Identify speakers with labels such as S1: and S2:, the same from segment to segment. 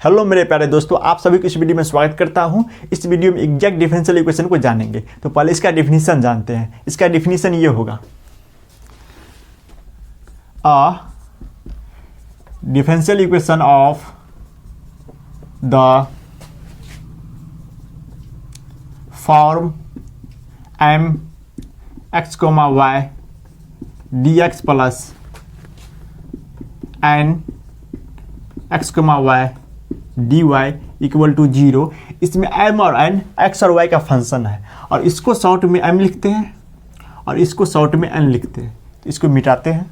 S1: Hello मेरे प्यारे दोस्तों, आप सभी को इस वीडियो में स्वागत करता हूं। इस वीडियो में एग्जैक्ट डिफरेंशियल इक्वेशन को जानेंगे। तो पहले इसका डेफिनेशन जानते हैं। इसका डेफिनेशन ये होगा, a differential equation of the form M X comma Y D x plus N X comma Y D Y equal to 0। इसमें एम और एन एक्स और वाई का फंक्शन है और इसको शॉर्ट में एम लिखते हैं और इसको शॉर्ट में एन लिखते हैं। तो इसको मिटाते हैं।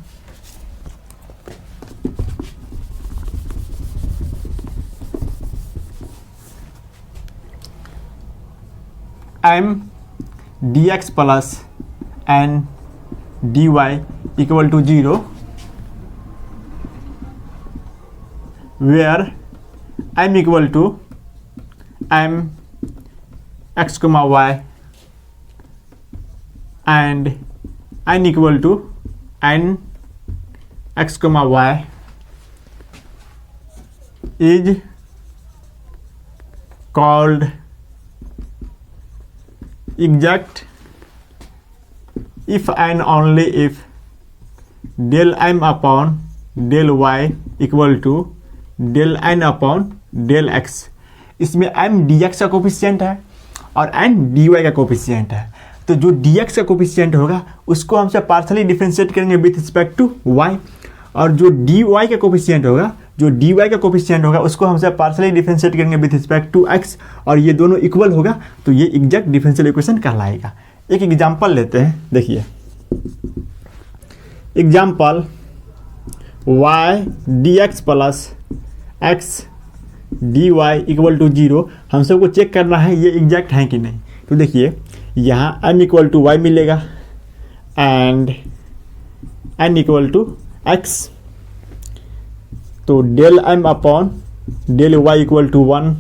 S1: M D x plus N D Y equal to 0 where m equal to m x comma y and n equal to n x comma y is called exact if and only if del m upon del y equal to del N upon del X. इसमें M D X का coefficient है और N D Y का coefficient है। तो जो D X का coefficient होगा उसको हमसे पार्शली डिफरेंशिएट करेंगे विथ रिस्पेक्ट टू वाई, और जो डी वाई का कोफिशिएंट होगा उसको हमसे पार्शली डिफरेंशिएट करेंगे विथ रिस्पेक्ट टू एक्स, और ये दोनों इक्वल होगा तो ये एग्जैक्ट डिफरेंशियल इक्वेशन कहलाएगा। एक एग्जाम्पल लेते हैं, देखिए example Y D x plus X D Y equal to 0। हम सबको चेक करना है ये एग्जैक्ट है कि नहीं। तो देखिए यहाँ m इक्वल टू वाई मिलेगा and n equal to X. तो del m upon del y equal to 1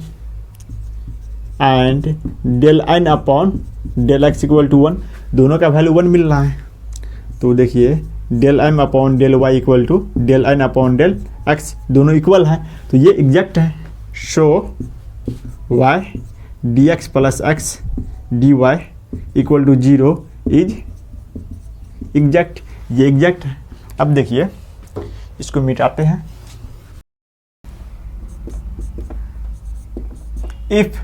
S1: and del n upon del x equal to 1। दोनों का वैल्यू 1 मिल रहा है। तो देखिए del m upon del y equal to del n upon del x, दोनों equal हैं तो ये एग्जैक्ट है। So y D x plus X D Y equal to 0 is exact, ये एग्जैक्ट है। अब देखिए इसको मिटाते हैं। If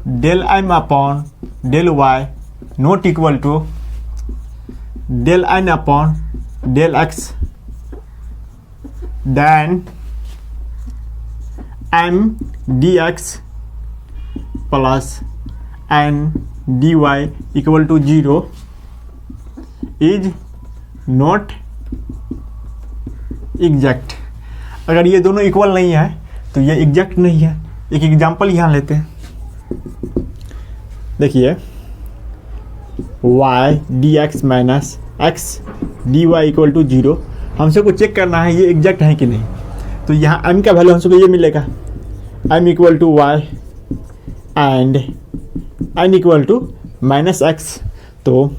S1: del m upon del y not equal to del n upon del x then m dx plus n dy equal to 0 is not exact। अगर ये दोनों इक्वल नहीं है तो ये एग्जैक्ट नहीं है। एक एग्जांपल यहाँ लेते हैं, देखिए y dx minus X D Y equal to 0। हमसे को चेक करना है ये एग्जैक्ट है कि नहीं। तो यहाँ m का वैल्यू हमसे ये मिलेगा m equal to Y and n equal to minus x. तो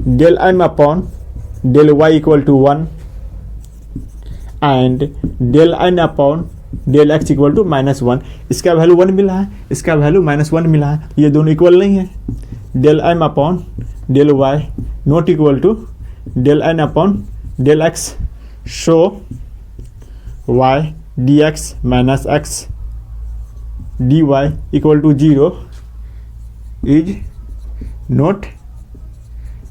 S1: del m upon del y equal to 1 and del n upon del x equal to minus 1। इसका वैल्यू 1 मिला है, इसका वैल्यू माइनस 1 मिला है, ये दोनों इक्वल नहीं है। Del m upon del y not equal to del n upon del X. So y D X minus X D Y equal to 0 is not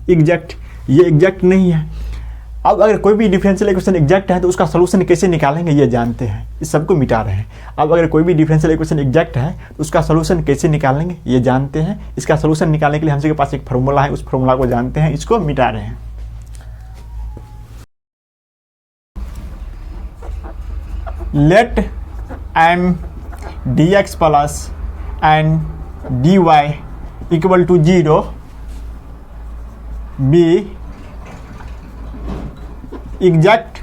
S1: exact, ये एग्जैक्ट नहीं है। अब अगर कोई भी डिफरेंशियल इक्वेशन एग्जैक्ट है तो उसका सोल्यूशन कैसे निकालेंगे ये जानते हैं, इस सबको मिटा रहे हैं। अब अगर कोई भी डिफरेंशियल इक्वेशन एग्जैक्ट है तो उसका सोल्यूशन कैसे निकालेंगे ये जानते हैं। इसका सोल्यूशन निकालने के लिए हमसे के पास एक फार्मूला है, उस फार्मूला को जानते हैं, इसको मिटा रहे हैं। Let m dx plus n dy equal to 0 be exact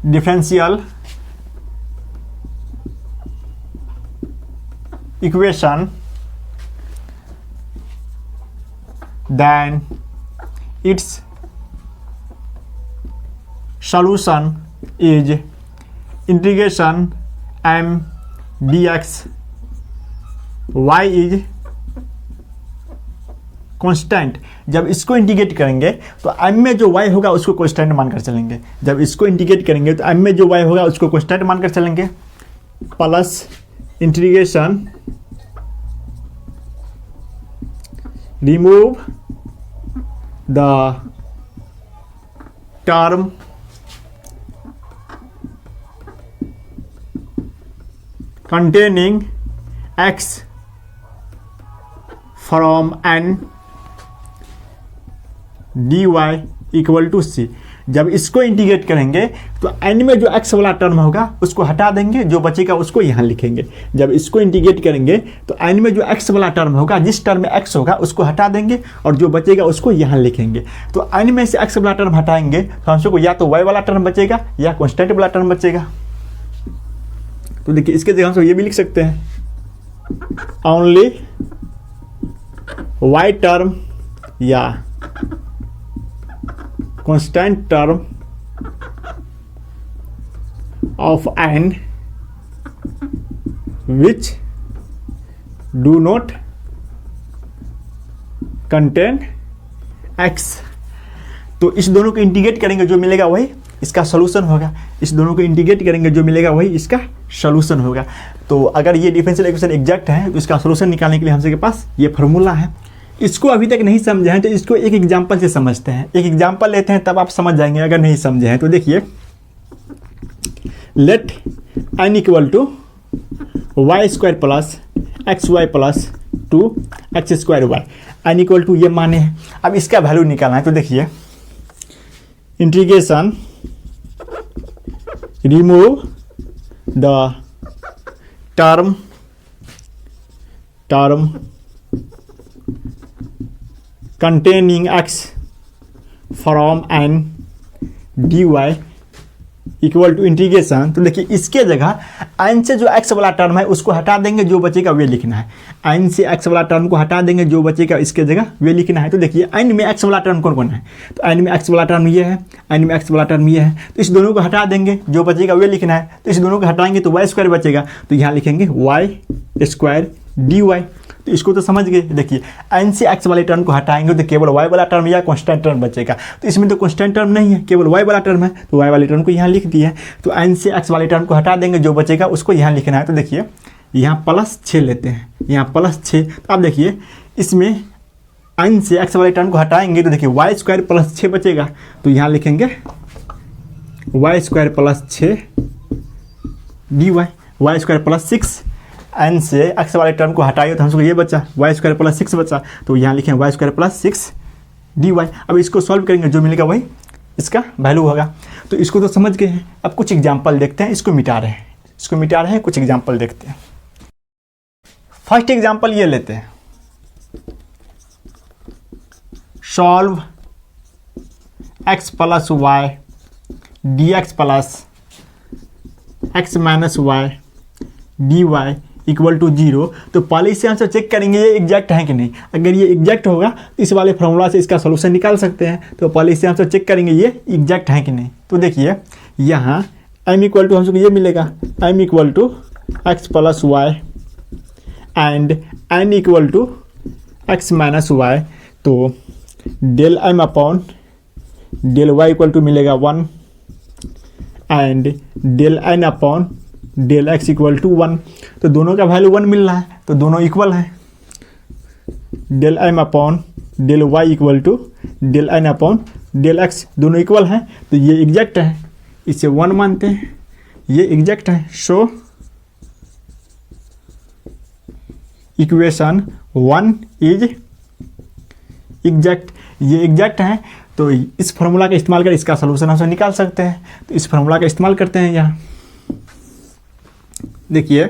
S1: differential equation then its solution is integration m dx y is constant. जब इसको इंटीग्रेट करेंगे तो m में जो y होगा उसको कांस्टेंट मानकर चलेंगे। जब इसको इंटीग्रेट करेंगे तो m में जो y होगा उसको कांस्टेंट मानकर चलेंगे, plus integration remove the term containing x from n dy equal to C. जब इसको इंटीग्रेट करेंगे तो n में जो x वाला टर्म होगा उसको हटा देंगे, जो बचेगा उसको यहाँ लिखेंगे। जब इसको इंटीग्रेट करेंगे तो n में जो x वाला टर्म होगा, जिस टर्म में x होगा उसको हटा देंगे और जो बचेगा उसको यहाँ लिखेंगे। तो n में से x वाला टर्म हटाएंगे तो हमको या तो y वाला टर्म बचेगा या कांस्टेंट वाला टर्म बचेगा। तो देखिए इसके जगह हम ये भी लिख सकते हैं ओनली y टर्म या constant term of n which do not contain x। तो इस दोनों को इंटीग्रेट करेंगे जो मिलेगा वही इसका सॉल्यूशन होगा। इस दोनों को इंटीग्रेट करेंगे जो मिलेगा वही इसका सॉल्यूशन होगा। तो अगर ये डिफरेंशियल इक्वेशन एग्जैक्ट है तो इसका सॉल्यूशन निकालने के लिए हमसे के पास ये फार्मूला है। इसको अभी तक नहीं समझे हैं तो इसको एक एग्जांपल से समझते हैं। एक एग्जांपल लेते हैं तब आप समझ जाएंगे अगर नहीं समझे हैं तो। देखिए let n equal to Y square plus X Y plus 2x square Y, n equal to ये माने हैं। अब इसका वैल्यू निकालना है तो देखिए integration remove the term containing x from n dy equal to integration. तो देखिए इसके जगह n से जो x वाला टर्म है उसको हटा देंगे, जो बचेगा वे लिखना है। n से x वाला टर्म को हटा देंगे, जो बचेगा इसके जगह वे लिखना है। तो देखिए n में x वाला टर्म कौन कौन है, तो n में x वाला टर्म ये है, n में x वाला टर्म ये है। तो इस दोनों को हटा देंगे, जो बचेगा वे लिखना है। तो इस दोनों को हटाएंगे तो वाई स्क्वायर बचेगा, तो यहाँ लिखेंगे वाई स्क्वायर डी वाई। तो इसको तो समझ गए। देखिए n से x वाले टर्म को हटाएंगे तो केवल y वाला टर्म या कांस्टेंट टर्म बचेगा। तो इसमें तो कांस्टेंट टर्म नहीं है, केवल y वाला टर्म है, तो y वाले टर्म को यहाँ लिख दिया है। तो n से x वाले टर्म को हटा देंगे, जो बचेगा उसको यहाँ लिखना है। तो देखिए यहाँ +6 लेते हैं, यहाँ +6। तो अब देखिए इसमें n से x वाले टर्म को हटाएंगे तो देखिए वाई स्क्वायर प्लस 6 बचेगा, तो यहाँ लिखेंगे Y square plus 6 D Y, Y square plus 6। n से x वाले टर्म को हटाइए तो हमको ये बचा वाई स्क्वायर प्लस 6 बचा, तो यहाँ लिखें Y square plus 6 D Y. अब इसको सॉल्व करेंगे, जो मिलेगा वही इसका वैल्यू होगा। तो इसको तो समझ गए हैं। अब कुछ एग्जाम्पल देखते हैं। इसको मिटा रहे हैं, कुछ एग्जाम्पल देखते हैं। फर्स्ट एग्जाम्पल ये लेते हैं, solve x plus Y D x plus X minus Y D Y equal to 0। तो पहले इससे आंसर चेक करेंगे ये एग्जैक्ट है कि नहीं। अगर ये एग्जैक्ट होगा तो इस वाले फॉर्मूला से इसका सॉल्यूशन निकाल सकते हैं। तो पहले इससे आंसर चेक करेंगे ये एग्जैक्ट है कि नहीं। तो देखिए यहाँ m इक्वल टू हमको ये मिलेगा m equal to x plus y and n equal to x minus y. तो del m upon del y equal to मिलेगा 1 and del n upon del x equal to 1। तो दोनों का value 1 मिल रहा है, तो दोनों इक्वल है। Del m upon del y equal to del n upon del x, दोनों इक्वल हैं। तो ये एग्जैक्ट है, इसे 1 मानते हैं, ये एग्जैक्ट है। सो इक्वेशन 1 इज एग्जैक्ट, ये एग्जैक्ट है। तो इस फॉर्मूला का इस्तेमाल कर इसका सलूशन हम निकाल सकते हैं। तो इस फॉर्मूला का इस्तेमाल करते हैं यहाँ। देखिए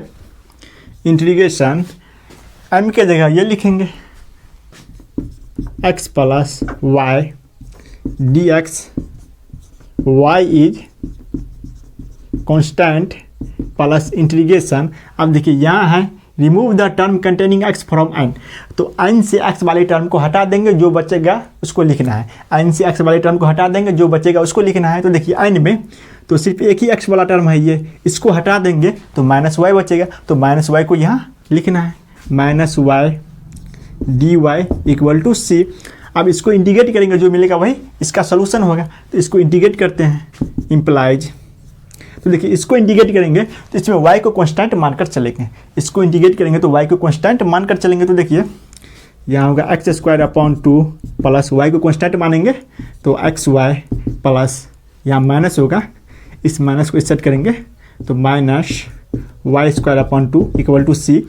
S1: इंटीग्रेशन m के जगह ये लिखेंगे x plus Y D X, Y is constant plus integration. अब देखिए यहाँ है remove the term containing x from n। तो n से x वाले टर्म को हटा देंगे, जो बचेगा उसको लिखना है। n से x वाले टर्म को हटा देंगे, जो बचेगा उसको लिखना है। तो देखिए n में तो सिर्फ एक ही x वाला टर्म है, ये इसको हटा देंगे तो -y बचेगा। तो -y को यहाँ लिखना है, -y dy equal to c। अब इसको इंटीग्रेट करेंगे, जो मिलेगा वही इसका सोल्यूशन होगा। तो इसको इंटीग्रेट करते हैं, इम्प्लाइज। तो देखिए इसको इंटीग्रेट करेंगे तो इसमें y को कांस्टेंट मानकर चलेंगे। इसको इंटीग्रेट करेंगे तो y को कांस्टेंट मानकर चलेंगे। तो देखिए यहाँ होगा x² प्लस y को कांस्टेंट मानेंगे तो xy प्लस यहाँ माइनस होगा, इस माइनस को सेट करेंगे तो -y² इक्वल टू c।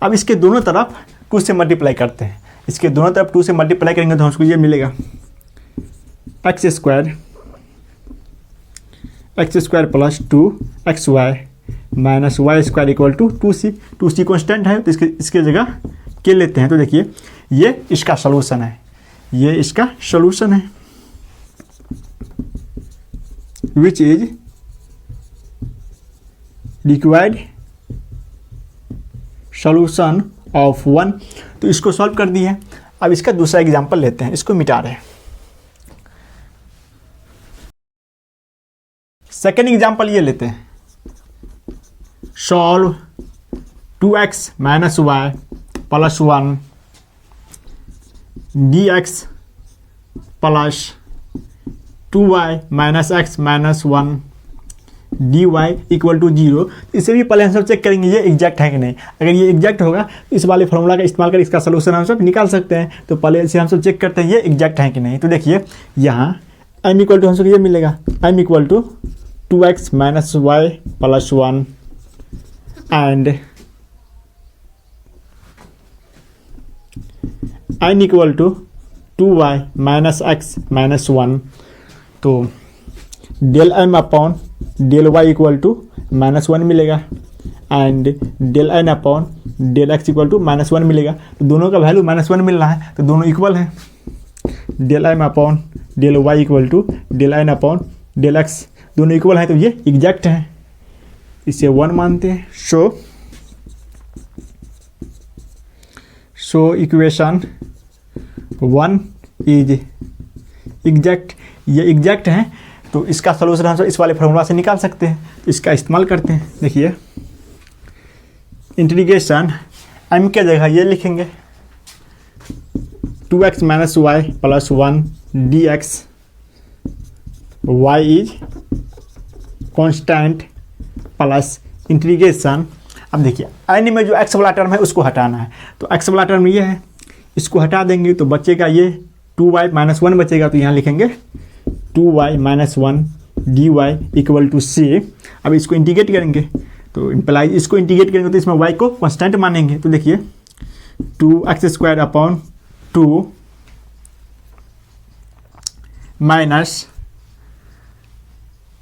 S1: अब इसके दोनों तरफ 2 से मल्टीप्लाई करते हैं। इसके दोनों तरफ 2 से मल्टीप्लाई करेंगे तो हमको ये मिलेगा x² plus 2xy minus y² equal to 2c। 2c constant है तो इसके जगह के लेते हैं। तो देखिए ये इसका सॉल्यूशन है, ये इसका सॉल्यूशन है, which is required solution of 1। तो इसको सॉल्व कर दिए। अब इसका दूसरा एग्जांपल लेते हैं, इसको मिटा रहे हैं। सेकेंड एग्जांपल ये लेते हैं, solve 2x minus Y plus 1 dx plus 2y minus x minus 1 dy equal to 0। इसे भी पहले हम सब चेक करेंगे ये एग्जैक्ट है कि नहीं। अगर ये एग्जैक्ट होगा तो इस वाले फॉर्मूला का इस्तेमाल कर इसका सोल्यूशन हम सब निकाल सकते हैं। तो पहले इसे हम सब चेक करते हैं ये एग्जैक्ट है कि नहीं। तो देखिए यहाँ m इक्वल टू हम सब ये मिलेगा, m equal to 2x minus Y plus 1 and n equal to 2y minus x minus 1। तो del m upon del y equal to -1 मिलेगा and del n upon del x equal to -1 मिलेगा। तो दोनों का वैल्यू -1 मिल रहा है तो दोनों इक्वल है। Del m upon del y equal to del n upon del x दोनों इक्वल है तो ये एग्जैक्ट है, इसे 1 मानते हैं। सो इक्वेशन 1 इज एग्जैक्ट, ये एग्जैक्ट है। तो इसका सॉल्यूशन हम इस वाले फार्मूला से निकाल सकते हैं। तो इसका इस्तेमाल करते हैं। देखिए इंटीग्रेशन m के जगह ये लिखेंगे 2x minus Y plus 1 dx, y is constant plus integration. अब देखिए n में जो x वाला टर्म है उसको हटाना है। तो x वाला टर्म ये है, इसको हटा देंगे तो बचेगा ये 2y माइनस 1 बचेगा। तो यहाँ लिखेंगे 2y minus 1 dy equal to c। अब इसको इंटीग्रेट करेंगे तो इम्प्लाई, इसको इंटीग्रेट करेंगे तो इसमें y को कांस्टेंट मानेंगे। तो देखिए 2x² अपॉन 2 माइनस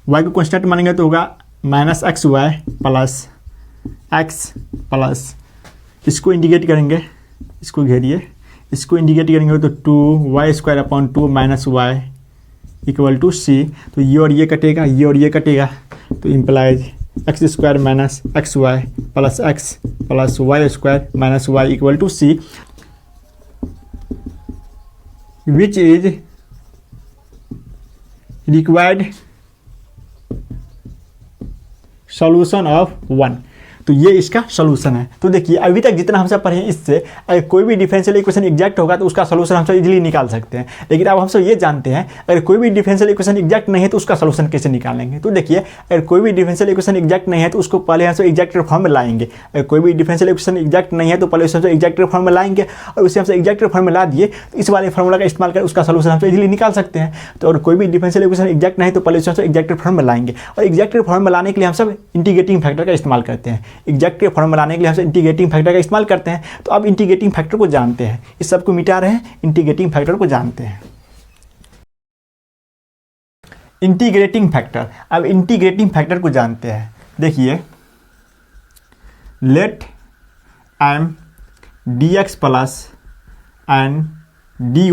S1: y को कांस्टेंट मानेंगे तो होगा minus xy plus x plus, इसको इंटीग्रेट करेंगे, इसको घेरिए, इसको इंटीग्रेट करेंगे तो 2y² upon 2 minus y equal to c। तो ये और ये कटेगा, ये और ये कटेगा तो implies x² minus xy plus x plus y² minus y equal to c, which is required solution of 1। तो ये इसका सॉल्यूशन है। तो देखिए अभी तक जितना हम सब पढ़े हैं इससे अगर कोई भी डिफरेंशियल इक्वेशन एग्जैक्ट होगा तो उसका सॉल्यूशन हम सब इजीली निकाल सकते हैं। लेकिन अब हम सब ये जानते हैं अगर कोई भी डिफरेंशियल इक्वेशन एग्जैक्ट नहीं है तो उसका सॉल्यूशन कैसे निकालेंगे। तो देखिए अगर कोई भी डिफरेंशियल इक्वेशन एग्जैक्ट नहीं है तो उसको पहले हम सब एग्जैक्ट फॉर्म में लाएंगे। अगर कोई भी डिफरेंशियल इक्वेशन एग्जैक्ट नहीं है तो पहले उसे हम सब एग्जैक्ट फॉर्म में लाएंगे और उसे हम सब एग्जैक्ट फॉर्म में ला दिए तो इस वाले फॉर्मूला का इस्तेमाल कर उसका सॉल्यूशन हम सब इजीली निकाल सकते हैं। तो अगर कोई भी डिफरेंशियल इक्वेशन एग्जैक्ट नहीं है तो पहले उसे हम सब एग्जैक्ट फॉर्म में लाएंगे और एग्जैक्ट फॉर्म में लाने के लिए हम सब इंटीग्रेटिंग फैक्टर का इस्तेमाल करते हैं। एग्जैक्ट फॉर्म लाने के लिए हम इंटीग्रेटिंग फैक्टर का इस्तेमाल करते हैं। तो अब इंटीग्रेटिंग फैक्टर को जानते हैं, इस सब को मिटा रहे हैं, इंटीग्रेटिंग फैक्टर को जानते हैं। इंटीग्रेटिंग फैक्टर, अब इंटीग्रेटिंग फैक्टर को जानते हैं। देखिए let m dx plus and dy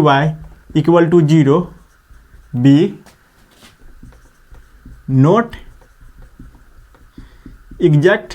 S1: equal to 0 be not exact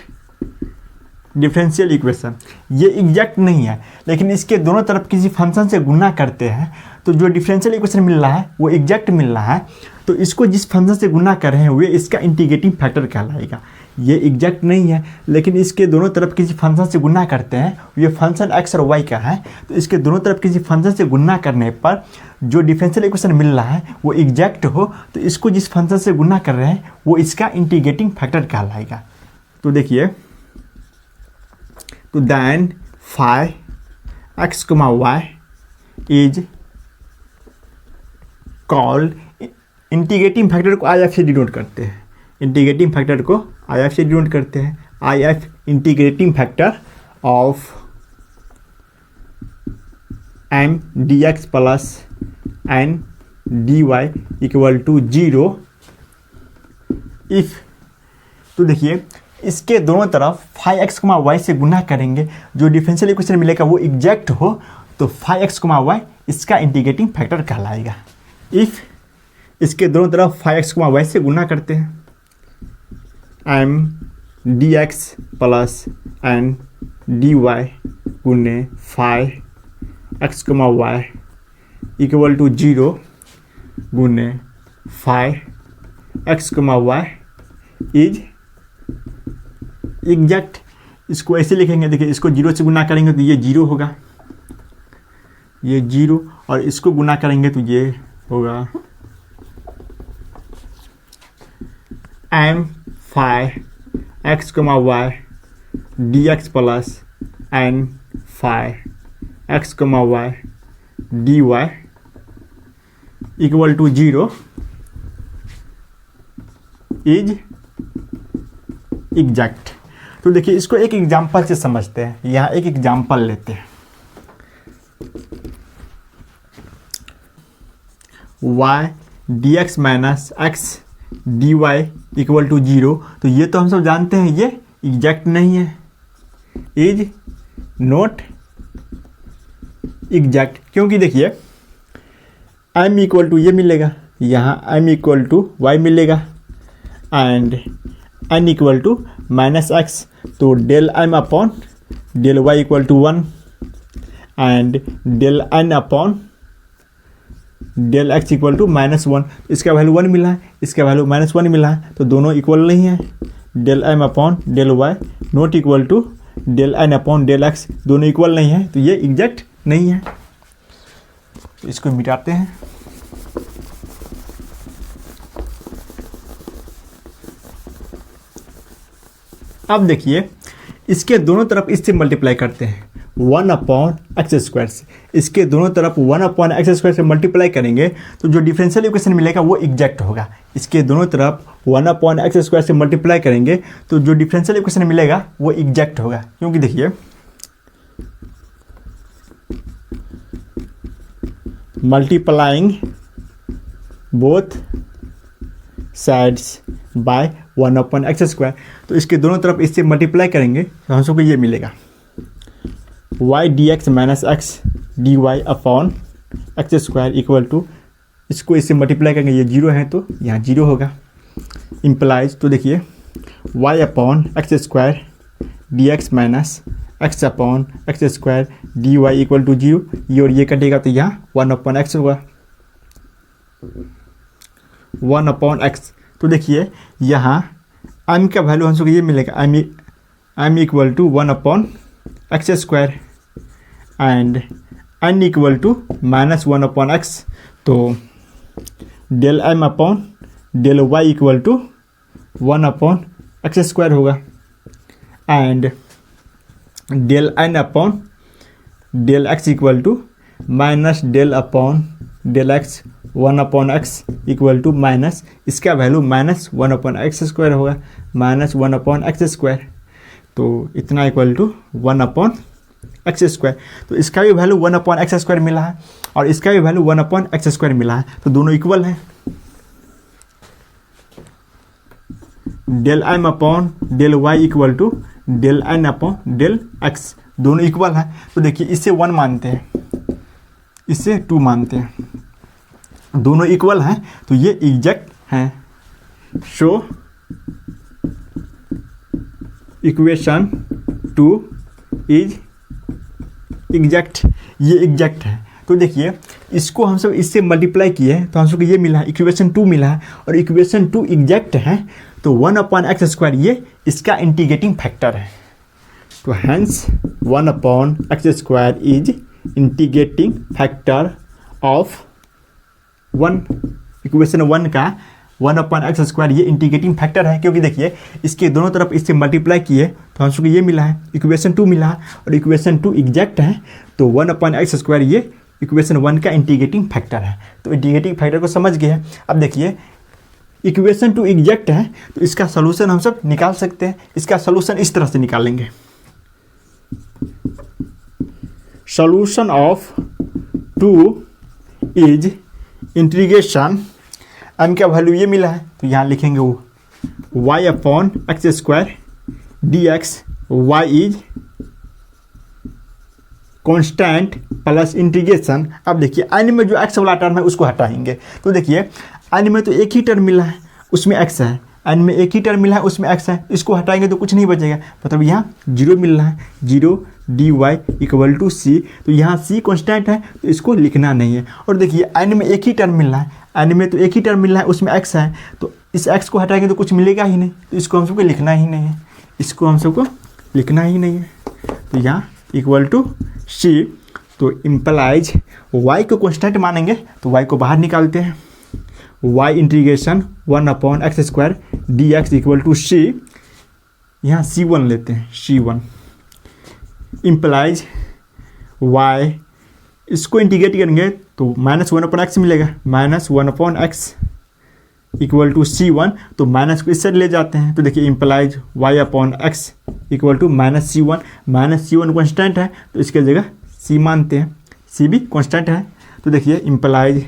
S1: differential equation. ये एग्जैक्ट नहीं है, लेकिन इसके दोनों तरफ किसी फंक्शन से गुना करते हैं तो जो डिफरेंशियल इक्वेशन मिल रहा है वो एग्जैक्ट मिल रहा है, तो इसको जिस फंक्शन से गुना कर रहे हैं वे इसका इंटीग्रेटिंग फैक्टर कहलाएगा। ये एग्जैक्ट नहीं है, लेकिन इसके दोनों तरफ किसी फंक्शन से गुना करते हैं, ये फंक्शन एक्स और वाई का है, तो इसके दोनों तरफ किसी फंक्शन से गुना करने पर जो डिफरेंशियल इक्वेशन मिल रहा है वो एग्जैक्ट हो, तो इसको जिस फंक्शन से गुना कर रहे हैं वो इसका इंटीग्रेटिंग फैक्टर कहलाएगा। तो देखिए, तो then phi x Y is called, integrating factor को आई एफ से डिनोट करते हैं, इंटीग्रेटिंग फैक्टर को आई एफ से डिनोट करते हैं। I F integrating factor of M D x plus N D Y equal to 0 if, तो देखिए इसके दोनों तरफ फाई एक्स वाई से गुना करेंगे, जो डिफरेंशियल इक्वेशन मिलेगा वो एग्जैक्ट हो, तो फाई एक्स वाई इसका इंटीग्रेटिंग फैक्टर कहलाएगा। इफ इसके दोनों तरफ फाई एक्स वाई से गुना करते हैं, M D x plus N D y गुने phi x y equal to 0 गुने phi x Y is exact. इसको ऐसे लिखेंगे, देखिए इसको 0 से गुना करेंगे तो ये 0 होगा, ये 0, और इसको गुना करेंगे तो ये होगा M phi x Y D x plus N phi x Y D Y equal to 0 is exact. तो देखिए इसको एक एग्जाम्पल से समझते हैं, यहाँ एक एग्जाम्पल लेते हैं। y D X minus X D Y equal to 0, तो ये तो हम सब जानते हैं ये एग्जैक्ट नहीं है, इज नॉट एग्जैक्ट, क्योंकि देखिए m इक्वल टू ये मिलेगा, यहाँ m इक्वल टू वाई मिलेगा, and n equal to minus x, तो del m upon del y equal to 1 and del n upon del x equal to -1, इसका value 1 मिला है, इसका वैल्यू -1 मिला है, तो दोनों इक्वल नहीं है। Del m upon del Y not equal to del n upon del X, दोनों इक्वल नहीं है, तो ये एग्जैक्ट नहीं है। तो इसको मिटाते हैं। अब देखिए इसके दोनों तरफ इससे मल्टीप्लाई करते हैं 1 अपॉन एक्स स्क्वायर से, इसके दोनों तरफ 1 अपॉन एक्स स्क्वायर से मल्टीप्लाई करेंगे तो जो डिफरेंशियल इक्वेशन मिलेगा वो एग्जैक्ट होगा। इसके दोनों तरफ 1 अपॉन एक्स स्क्वायर से मल्टीप्लाई करेंगे तो जो डिफरेंशियल इक्वेशन मिलेगा वो एग्जैक्ट होगा, क्योंकि देखिए multiplying both sides by 1 upon x square, तो इसके दोनों तरफ इससे मल्टीप्लाई करेंगे तो हम सबको ये मिलेगा y D X minus X D Y upon x square equal to, इसको इससे मल्टीप्लाई करेंगे, ये 0 है तो यहाँ 0 होगा, इम्प्लाइज, तो देखिए y upon x square D X minus x upon x square D Y equal to 0, ये और ये कटेगा तो यहाँ 1 अपॉन एक्स होगा, 1 अपॉन एक्स। तो देखिए यहाँ m का वैल्यू हम सबको ये मिलेगा, m equal to 1 upon x square and n equal to -1 upon x, तो del m upon del y equal to 1 upon x square होगा and del n upon del x equal to minus del upon del x 1 upon x equal to minus, इसका value -1 upon x square होगा, -1 upon x square, तो इतना equal to 1 upon x square. तो इसका भी value 1 upon x square मिला है और इसका भी वैल्यू 1 अपॉन एक्स स्क्वायर मिला है, तो दोनों इक्वल हैं। Del m upon del Y equal to del n upon del X, दोनों इक्वल हैं। तो देखिए इससे 1 मानते हैं, इससे 2 मानते हैं, दोनों इक्वल हैं तो ये एग्जैक्ट हैं। शो इक्वेशन 2 इज एग्जैक्ट, ये एग्जैक्ट है। तो देखिए इसको हम सब इससे मल्टीप्लाई किए हैं तो हम सबको ये मिला है, इक्वेशन 2 मिला है, और इक्वेशन 2 एग्जैक्ट है तो 1/x² ये इसका इंटीग्रेटिंग फैक्टर है। तो hence 1/x² is integrating factor of 1, equation 1 का 1/x² ये इंटीग्रेटिंग फैक्टर है, क्योंकि देखिए इसके दोनों तरफ इससे मल्टीप्लाई किए तो हम सबको ये मिला है, इक्वेशन 2 मिला है, और इक्वेशन 2 एग्जैक्ट है तो 1/x² ये इक्वेशन 1 का इंटीग्रेटिंग फैक्टर है। तो इंटीग्रेटिंग फैक्टर को समझ गए हैं। अब देखिए इक्वेशन 2 एग्जैक्ट है तो इसका सोल्यूशन हम सब निकाल सकते हैं। इसका सोल्यूशन इस तरह से निकालेंगे, solution of 2 is integration, m का वैल्यू ये मिला है तो यहाँ लिखेंगे वो y/x² dx, y is constant plus integration. अब देखिए n में जो x वाला टर्म है उसको हटाएंगे तो देखिए n में तो एक ही टर्म मिला है उसमें x है, n में एक ही टर्म मिला है उसमें x है, इसको हटाएंगे तो कुछ नहीं बचेगा, मतलब यहाँ 0 मिल रहा है, 0 dy = c, तो यहाँ c कांस्टेंट है तो इसको लिखना नहीं है। और देखिए n में एक ही टर्म मिल रहा है, n में तो एक ही टर्म मिल रहा है उसमें x है, तो इस x को हटाएंगे तो कुछ मिलेगा ही नहीं, तो इसको हम सबको लिखना ही नहीं है, इसको हम सबको लिखना ही नहीं है। तो यहाँ =c, तो इम्प्लाइज y को कांस्टेंट मानेंगे तो y को बाहर निकालते हैं, y integration 1/x² dx = c, यहाँ c1 लेते हैं, c1 इम्प्लाइज y, इसको इंटीग्रेट करेंगे तो -1/x मिलेगा, -1/x = c1, तो माइनस को इस साइड ले जाते हैं तो देखिए implies y/x = -c1, -c1 constant है तो इसके जगह c मानते हैं, c भी कांस्टेंट है, तो देखिए इम्प्लाइज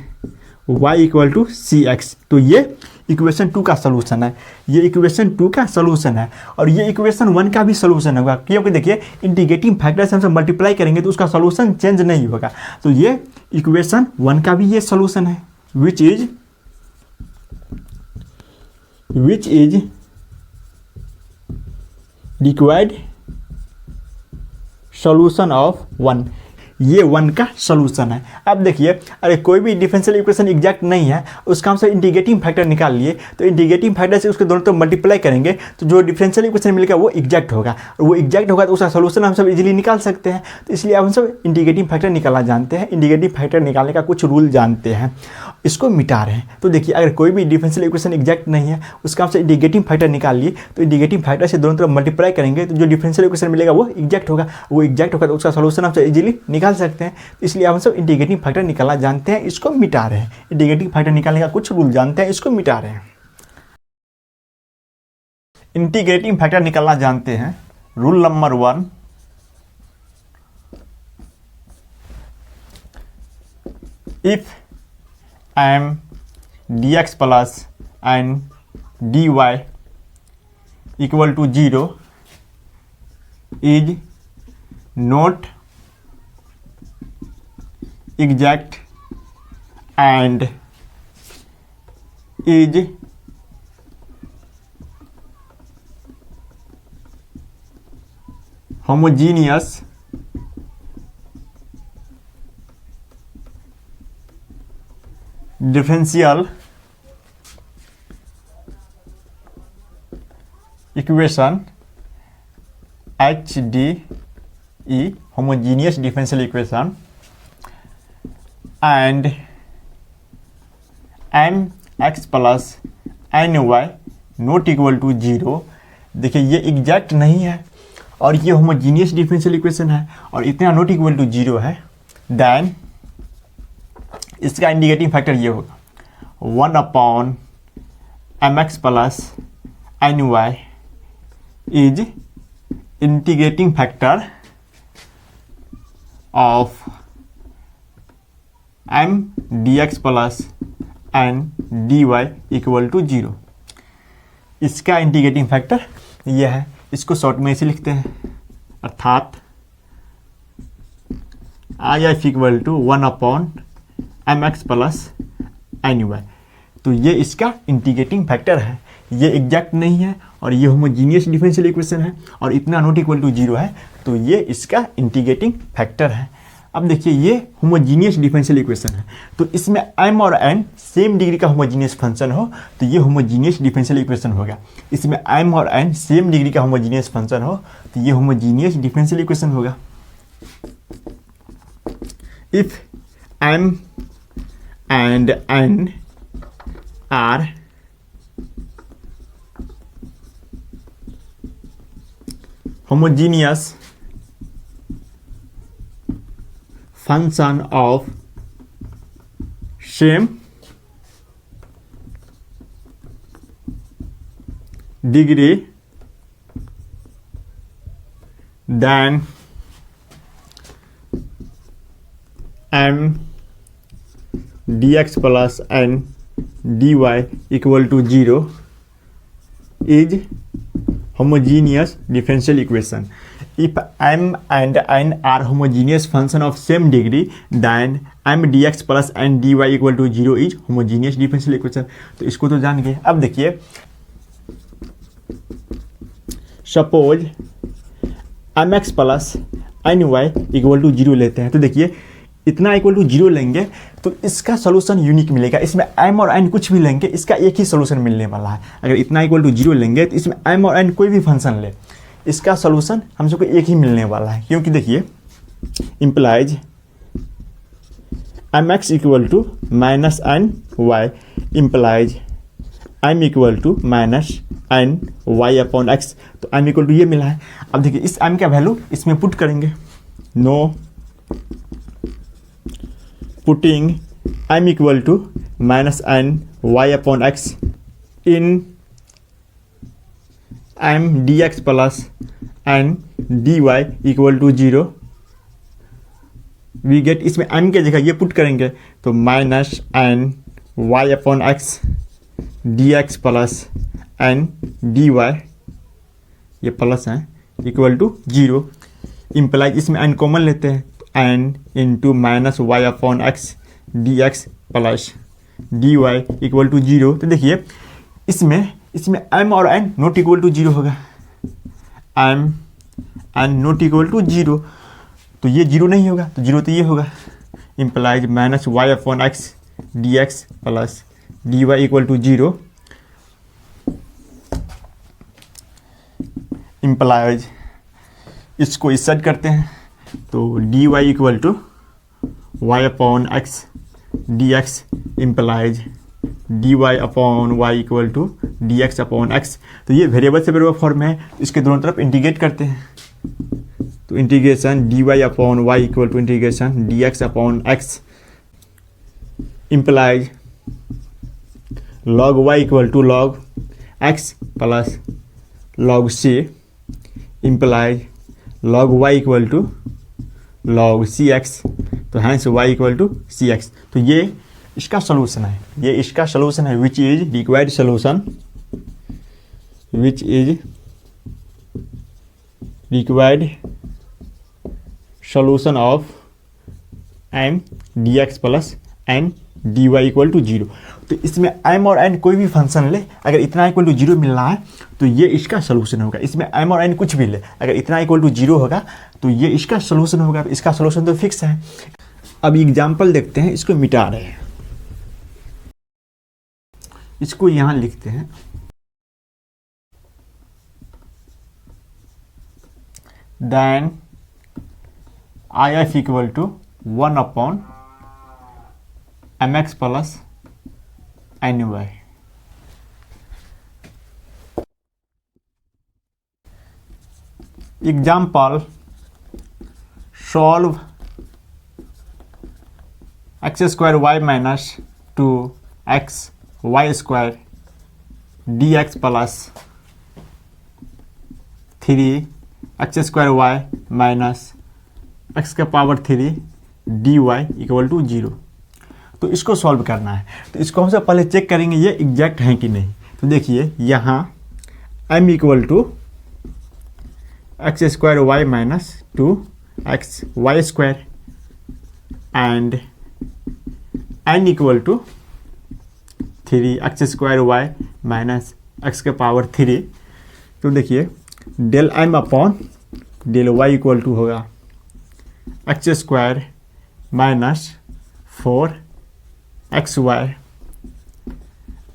S1: y = cx, तो ये इक्वेशन 2 का सलूशन है, ये इक्वेशन 2 का सलूशन है, और ये इक्वेशन 1 का भी सलूशन होगा, क्योंकि देखिए इंटीग्रेटिंग फैक्टर से हम मल्टीप्लाई करेंगे तो उसका सलूशन चेंज नहीं होगा। तो ये इक्वेशन 1 का भी ये सलूशन है, which is required solution of 1, ये 1 का सॉल्यूशन है। अब देखिए अरे कोई भी डिफरेंशियल इक्वेशन एग्जैक्ट नहीं है, उसका हम सब इंटीग्रेटिंग फैक्टर निकाल लिए, तो इंटीग्रेटिंग फैक्टर से उसके दोनों तरफ मल्टीप्लाई करेंगे तो जो डिफरेंशियल इक्वेशन मिलेगा वो एग्जैक्ट होगा, और वो एग्जैक्ट होगा तो उसका सॉल्यूशन हम सब इजीली निकाल सकते हैं। तो इसलिए हम सब इंटीग्रेटिंग फैक्टर निकालना जानते हैं, इंटीग्रेटिंग फैक्टर निकालने का कुछ रूल जानते हैं, इसको मिटा रहे हैं। तो देखिए अगर कोई भी डिफरेंशियल इक्वेशन एग्जैक्ट नहीं है, उसका हम सब इंटीग्रेटिंग फैक्टर निकाल लिए, तो इंटीग्रेटिंग फैक्टर से दोनों तरफ मल्टीप्लाई करेंगे तो जो डिफरेंशियल इक्वेशन मिलेगा वो एग्जैक्ट होगा, वो एग्जैक्ट होगा तो उसका सॉल्यूशन हम सब इजीली निकाल सकते हैं। इसलिए हम सब इंटीग्रेटिंग फैक्टर निकालना जानते हैं, इसको मिटा रहे हैं, इंटीग्रेटिंग फैक्टर निकालने का कुछ रूल जानते हैं, इसको मिटा रहे हैं। इंटीग्रेटिंग फैक्टर निकालना जानते हैं, rule number 1, if m dx plus n dy = 0 is not exact and is homogeneous differential equation HDE, homogeneous differential equation, and mx plus ny not equal to 0। देखिए ये एग्जैक्ट नहीं है और ये होमोजीनियस डिफरेंशियल इक्वेशन है और इतना not equal to 0 है, देन इसका इंडिकेटिंग फैक्टर ये होगा 1/mx plus ny is integrating factor of m dx plus n dy = 0। इसका इंटीग्रेटिंग फैक्टर ये है, इसको शॉर्ट में इसे लिखते हैं, अर्थात IF = 1/mx plus ny। तो ये इसका इंटीग्रेटिंग फैक्टर है। ये एग्जैक्ट नहीं है और ये होमोजीनियस डिफरेंशियल इक्वेशन है और इतना नॉट इक्वल टू 0 है, तो ये इसका इंटीग्रेटिंग फैक्टर है। अब देखिए ये होमोजीनियस डिफरेंशियल इक्वेशन है, तो इसमें m और n सेम डिग्री का होमोजीनियस फंक्शन हो तो ये होमोजीनियस डिफरेंशियल इक्वेशन होगा। इसमें m और n सेम डिग्री का होमोजीनियस फंक्शन हो तो ये होमोजीनियस डिफरेंशियल इक्वेशन होगा। If m and n are homogeneous function of same degree, then m dx plus n dy equal to 0 is homogeneous differential equation. If m and n are homogeneous function of same degree, then m dx plus n dy equal to 0 is homogeneous differential equation. तो इसको तो जान गए। अब देखिए suppose mx plus ny equal to 0 लेते हैं, तो देखिए इतना इक्वल टू 0 लेंगे तो इसका सोल्यूशन यूनिक मिलेगा। इसमें m और n कुछ भी लेंगे इसका एक ही सोल्यूशन मिलने वाला है। अगर इतना इक्वल टू 0 लेंगे तो इसमें m और n कोई भी फंक्शन ले इसका सोल्यूशन हम सबको एक ही मिलने वाला है, क्योंकि देखिए implies mx equal to minus N Y implies m equal to minus N Y upon x, तो m इक्वल टू ये मिला है। अब देखिए इस m का वैल्यू इसमें पुट करेंगे, no putting m equal to minus n y upon x in m dx plus n dy equal to 0, we get इसमें m के जगह ये पुट करेंगे तो minus n y upon x dx plus n dy, ये plus है, equal to 0। Implies इसमें n common लेते हैं n into minus Y upon x D x plus D Y equal to 0। तो देखिए इसमें m और n नॉट इक्वल टू 0 होगा, m n not equal to 0, तो ये 0 नहीं होगा, तो 0 तो ये होगा। Implies minus Y upon x D x plus D Y equal to 0। Implies इसको इंसर्ट करते हैं तो d Y equal to y upon x D x implies d Y upon y equal to d x upon x. तो ये variable से variable form में है, इसके दोनों तरफ इंटीग्रेट करते हैं तो integration d Y upon y equal to integration d x upon x implies log y equal to log x plus log c implies log y equal to log c x, तो hence y equal to c x. तो ये इसका solution है, ये इसका solution है which is required solution, which is required solution of m dx plus n dy equal to 0। तो इसमें m और n कोई भी फंक्शन ले, अगर इतना इक्वल टू 0 मिल रहा है तो ये इसका सोल्यूशन होगा। इसमें m और n कुछ भी ले, अगर इतना इक्वल टू 0 होगा तो ये इसका सोल्यूशन होगा। इसका सोल्यूशन तो फिक्स है। अब एग्जाम्पल देखते हैं, इसको मिटा रहे हैं, इसको यहां लिखते हैं then if equal to 1 upon mx plus ny। Example solve x square y minus 2x y square D x plus 3x square y minus x का power 3 d Y equal to 0। तो इसको सॉल्व करना है, तो इसको हमसे पहले check करेंगे ये एग्जैक्ट है कि नहीं। तो देखिए यहाँ m equal to x square y minus 2x y square and n equal to 3 x square y minus x के पावर 3। तो देखिए del m upon del Y equal to होगा x square minus 4 x y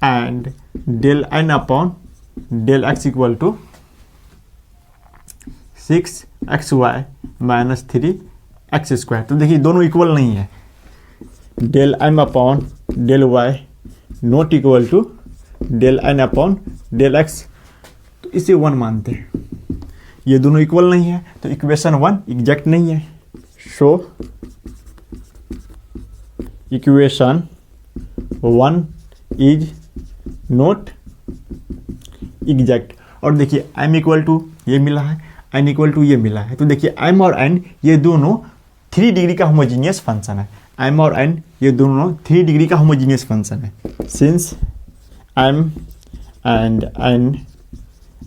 S1: and del N upon del x equal to 6 x y minus 3 x square. तो देखिए दोनों equal नहीं है। Del m upon del Y not equal to del N upon del x, तो इसे 1 मानते हैं। ये दोनों इक्वल नहीं है तो इक्वेशन 1 एग्जैक्ट नहीं है। So equation 1 is not exact. और देखिए m इक्वल टू ये मिला है, n इक्वल टू ये मिला है। तो देखिए m और n ये दोनों 3 डिग्री का होमोजीनियस फंक्शन है। m और n ये दोनों 3 डिग्री का होमोजीनियस फंक्शन है। Since m and n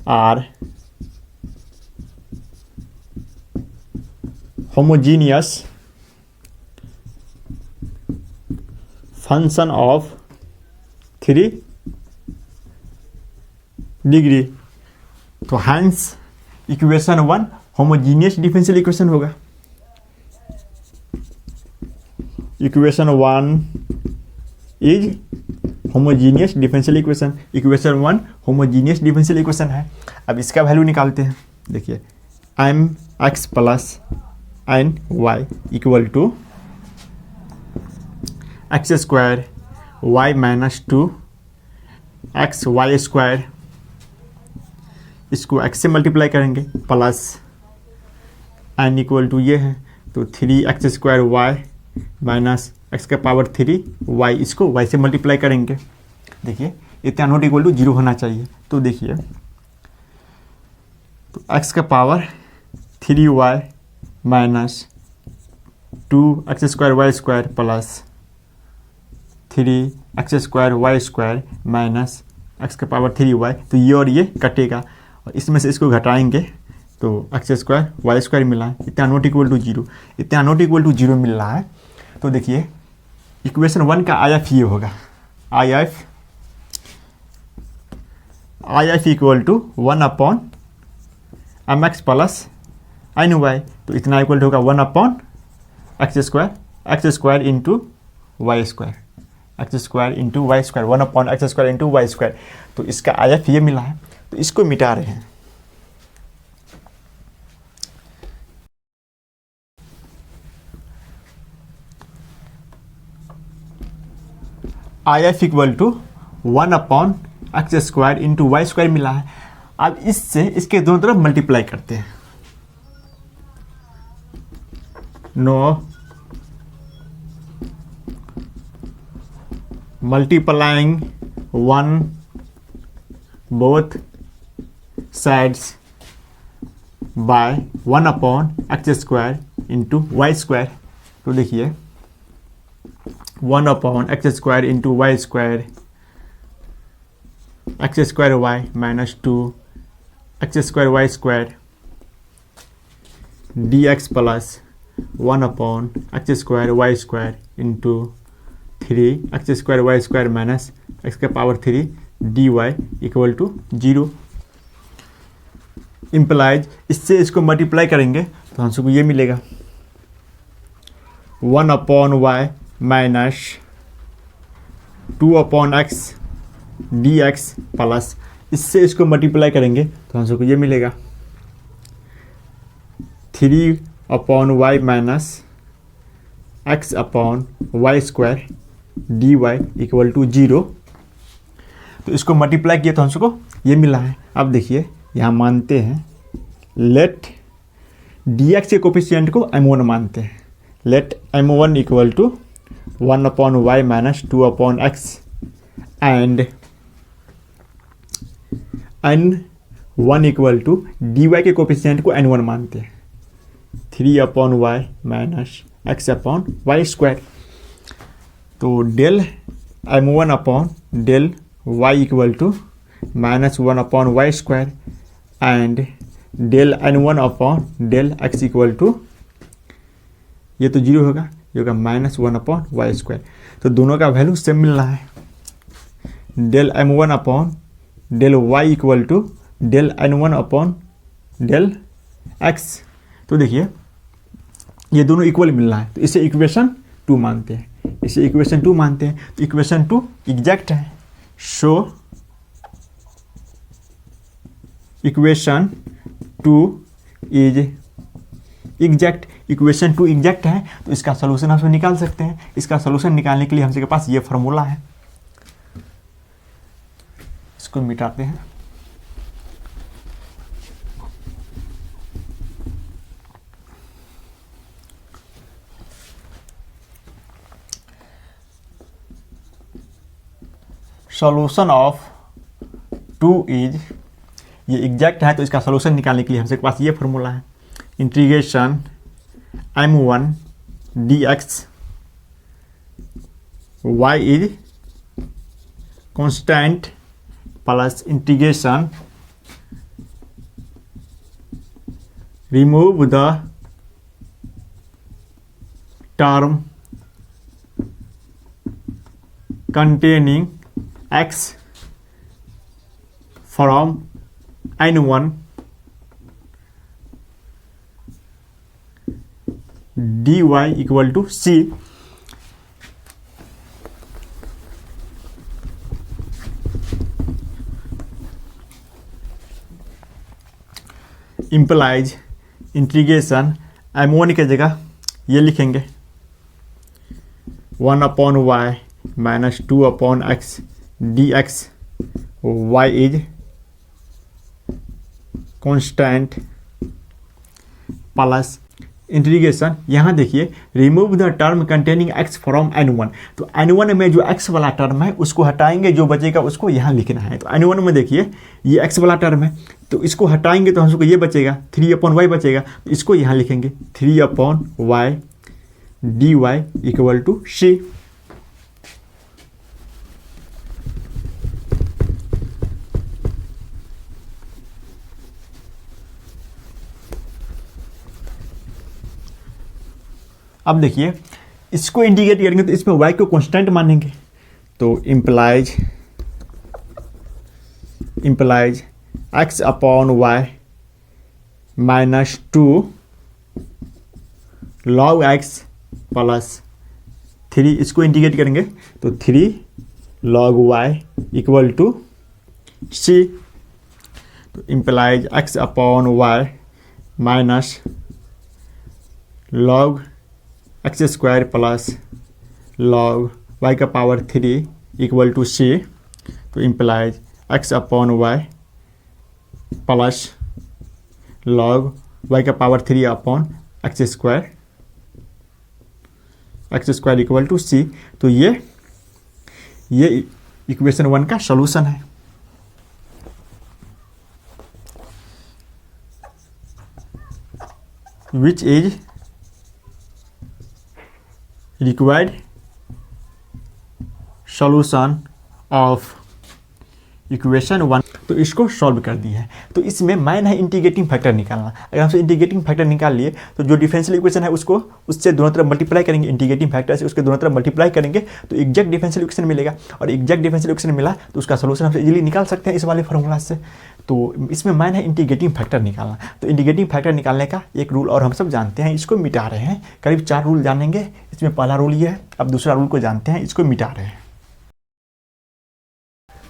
S1: are homogeneous function of 3 degree, तो hence equation 1 homogeneous differential equation होगा। Equation 1 is homogeneous differential equation. Equation 1 homogeneous differential equation है। अब इसका वैल्यू निकालते हैं। देखिए m x plus n y equal to x square y minus 2 x y square, इसको x से मल्टीप्लाई करेंगे प्लस एन इक्वल टू ये है तो 3 x square y minus x का पावर 3 वाई, इसको वाई से मल्टीप्लाई करेंगे। देखिए इतना नॉट इक्वल टू 0 होना चाहिए। तो देखिए तो एक्स का power 3 y minus 2 x square y square plus 3 x square y square minus x का पावर 3 वाई, तो ये और ये कटेगा और इसमें से इसको घटाएंगे तो एक्स स्क्वायर वाई स्क्वायर मिला है। इतना नॉट इक्वल टू 0, इतना नॉट इक्वल टू 0 मिल रहा है। तो देखिए इक्वेशन 1 का आई एफ ये होगा, I F equal to 1 upon m x plus n y, तो इतना इक्वल होगा 1 upon x square into y square, x square into y square, 1 upon x square into y square. तो इसका आई एफ ये मिला है, तो इसको मिटा रहे हैं। I F equal to 1 upon x square into y square मिला है। अब इससे इसके दोनों तरफ मल्टीप्लाई करते हैं। Now multiplying 1 both sides by 1 upon x square into y square. तो देखिए 1 upon x square into y square, x square y minus 2 x square y square D x plus 1 upon x square y square into 3 x square y square minus x का power 3 d Y equal to 0। Implies इससे इसको multiply करेंगे तो हम सबको ये मिलेगा 1 upon y minus 2 upon x D x plus इससे इसको मल्टीप्लाई करेंगे तो हम सबको ये मिलेगा 3 upon y minus x upon y square D Y equal to 0। तो इसको मल्टीप्लाई किया तो हम सबको ये मिला है। अब देखिए यहाँ मानते हैं लेट डी एक्स के कोफिशिएंट को m1 मानते हैं। Let m1 equal to 1 upon y minus 2 upon x and n1 equal to d y के कोफिशिएंट को n1 मानते हैं 3 upon y minus x upon y square. तो del m1 upon del Y equal to minus 1 upon y square and del n1 upon del x equal to ये तो 0 होगा, ये होगा माइनस 1 अपॉन वाई स्क्वायर। तो दोनों का वैल्यू सेम मिल रहा है। Del m1 upon del y equal to del n1 upon del x। तो देखिए ये दोनों इक्वल मिल रहा है, तो इसे इक्वेशन 2 मानते हैं, इसे इक्वेशन 2 मानते हैं। तो इक्वेशन 2 एग्जैक्ट है। Show equation 2 is exact. Equation 2 exact है, तो इसका सोल्यूशन हम निकाल सकते हैं। इसका सोल्यूशन निकालने के लिए हमसे के पास ये फॉर्मूला है, इसको मिटाते हैं। सॉल्यूशन ऑफ 2 इज, ये एग्जैक्ट है तो इसका सॉल्यूशन निकालने के लिए हमसे के पास ये फॉर्मूला है, integration m1 dx y is constant plus integration remove the term containing x from n1 dy equal to c। implies integration m1 की जगह ये लिखेंगे 1 upon y minus 2 upon x dx y is constant plus integration, यहाँ देखिए remove the term containing x from n1। तो n1 में जो x वाला टर्म है उसको हटाएंगे, जो बचेगा उसको यहाँ लिखना है। तो n1 में देखिए ये x वाला टर्म है, तो इसको हटाएंगे तो हमको ये बचेगा 3 अपॉन वाई बचेगा, तो इसको यहाँ लिखेंगे 3 upon y D Y equal to c. अब देखिए इसको इंटीग्रेट करेंगे तो इसमें y को कांस्टेंट मानेंगे, तो implies x upon y minus 2 log x plus 3, इसको इंटीग्रेट करेंगे तो 3 log y equal to c। तो implies x upon y minus log x square plus log y का पावर 3 इक्वल टू सी। तो implies x upon y plus log y का power 3 upon x square equal to c. तो ये equation 1 का solution है। Which is required solution of equation 1। तो इसको solve कर दिया है। तो इसमें मैन है इंटीग्रेटिंग फैक्टर निकालना। अगर हमसे इंटीग्रेटिंग फैक्टर निकाल लिए तो जो डिफरेंशियल इक्वेशन है उसको उससे दोनों तरफ मल्टीप्लाई करेंगे, इंटीग्रेटिंग फैक्टर से उसके दोनों तरफ मल्टीप्लाई करेंगे तो एग्जैक्ट डिफरेंशियल इक्वेशन मिलेगा। और एग्जैक्ट डिफरेंशियल इक्वेशन मिला तो उसका सॉल्यूशन हम इजीली निकाल सकते हैं इस वाले फार्मूला से। तो इसमें मैन है इंटीग्रेटिंग फैक्टर निकालना। तो इंटीग्रेटिंग फैक्टर निकालने का एक रूल और हम सब जानते हैं, इसको मिटा रहे हैं। करीब 4 रूल जानेंगे, इसमें पहला रूल ये है। अब दूसरा रूल को जानते हैं, इसको मिटा रहे हैं।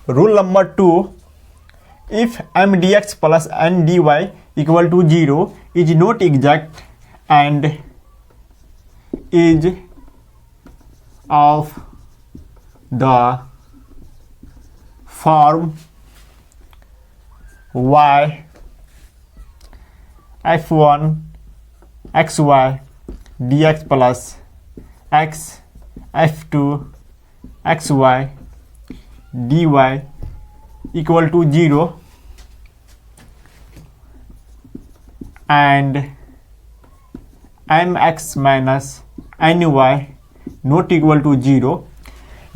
S1: Rule number 2, if m dx plus n dy equal to 0 is not exact and is of the form y f1 xy dx plus x f2 xy dy equal to 0 and mx minus ny not equal to 0,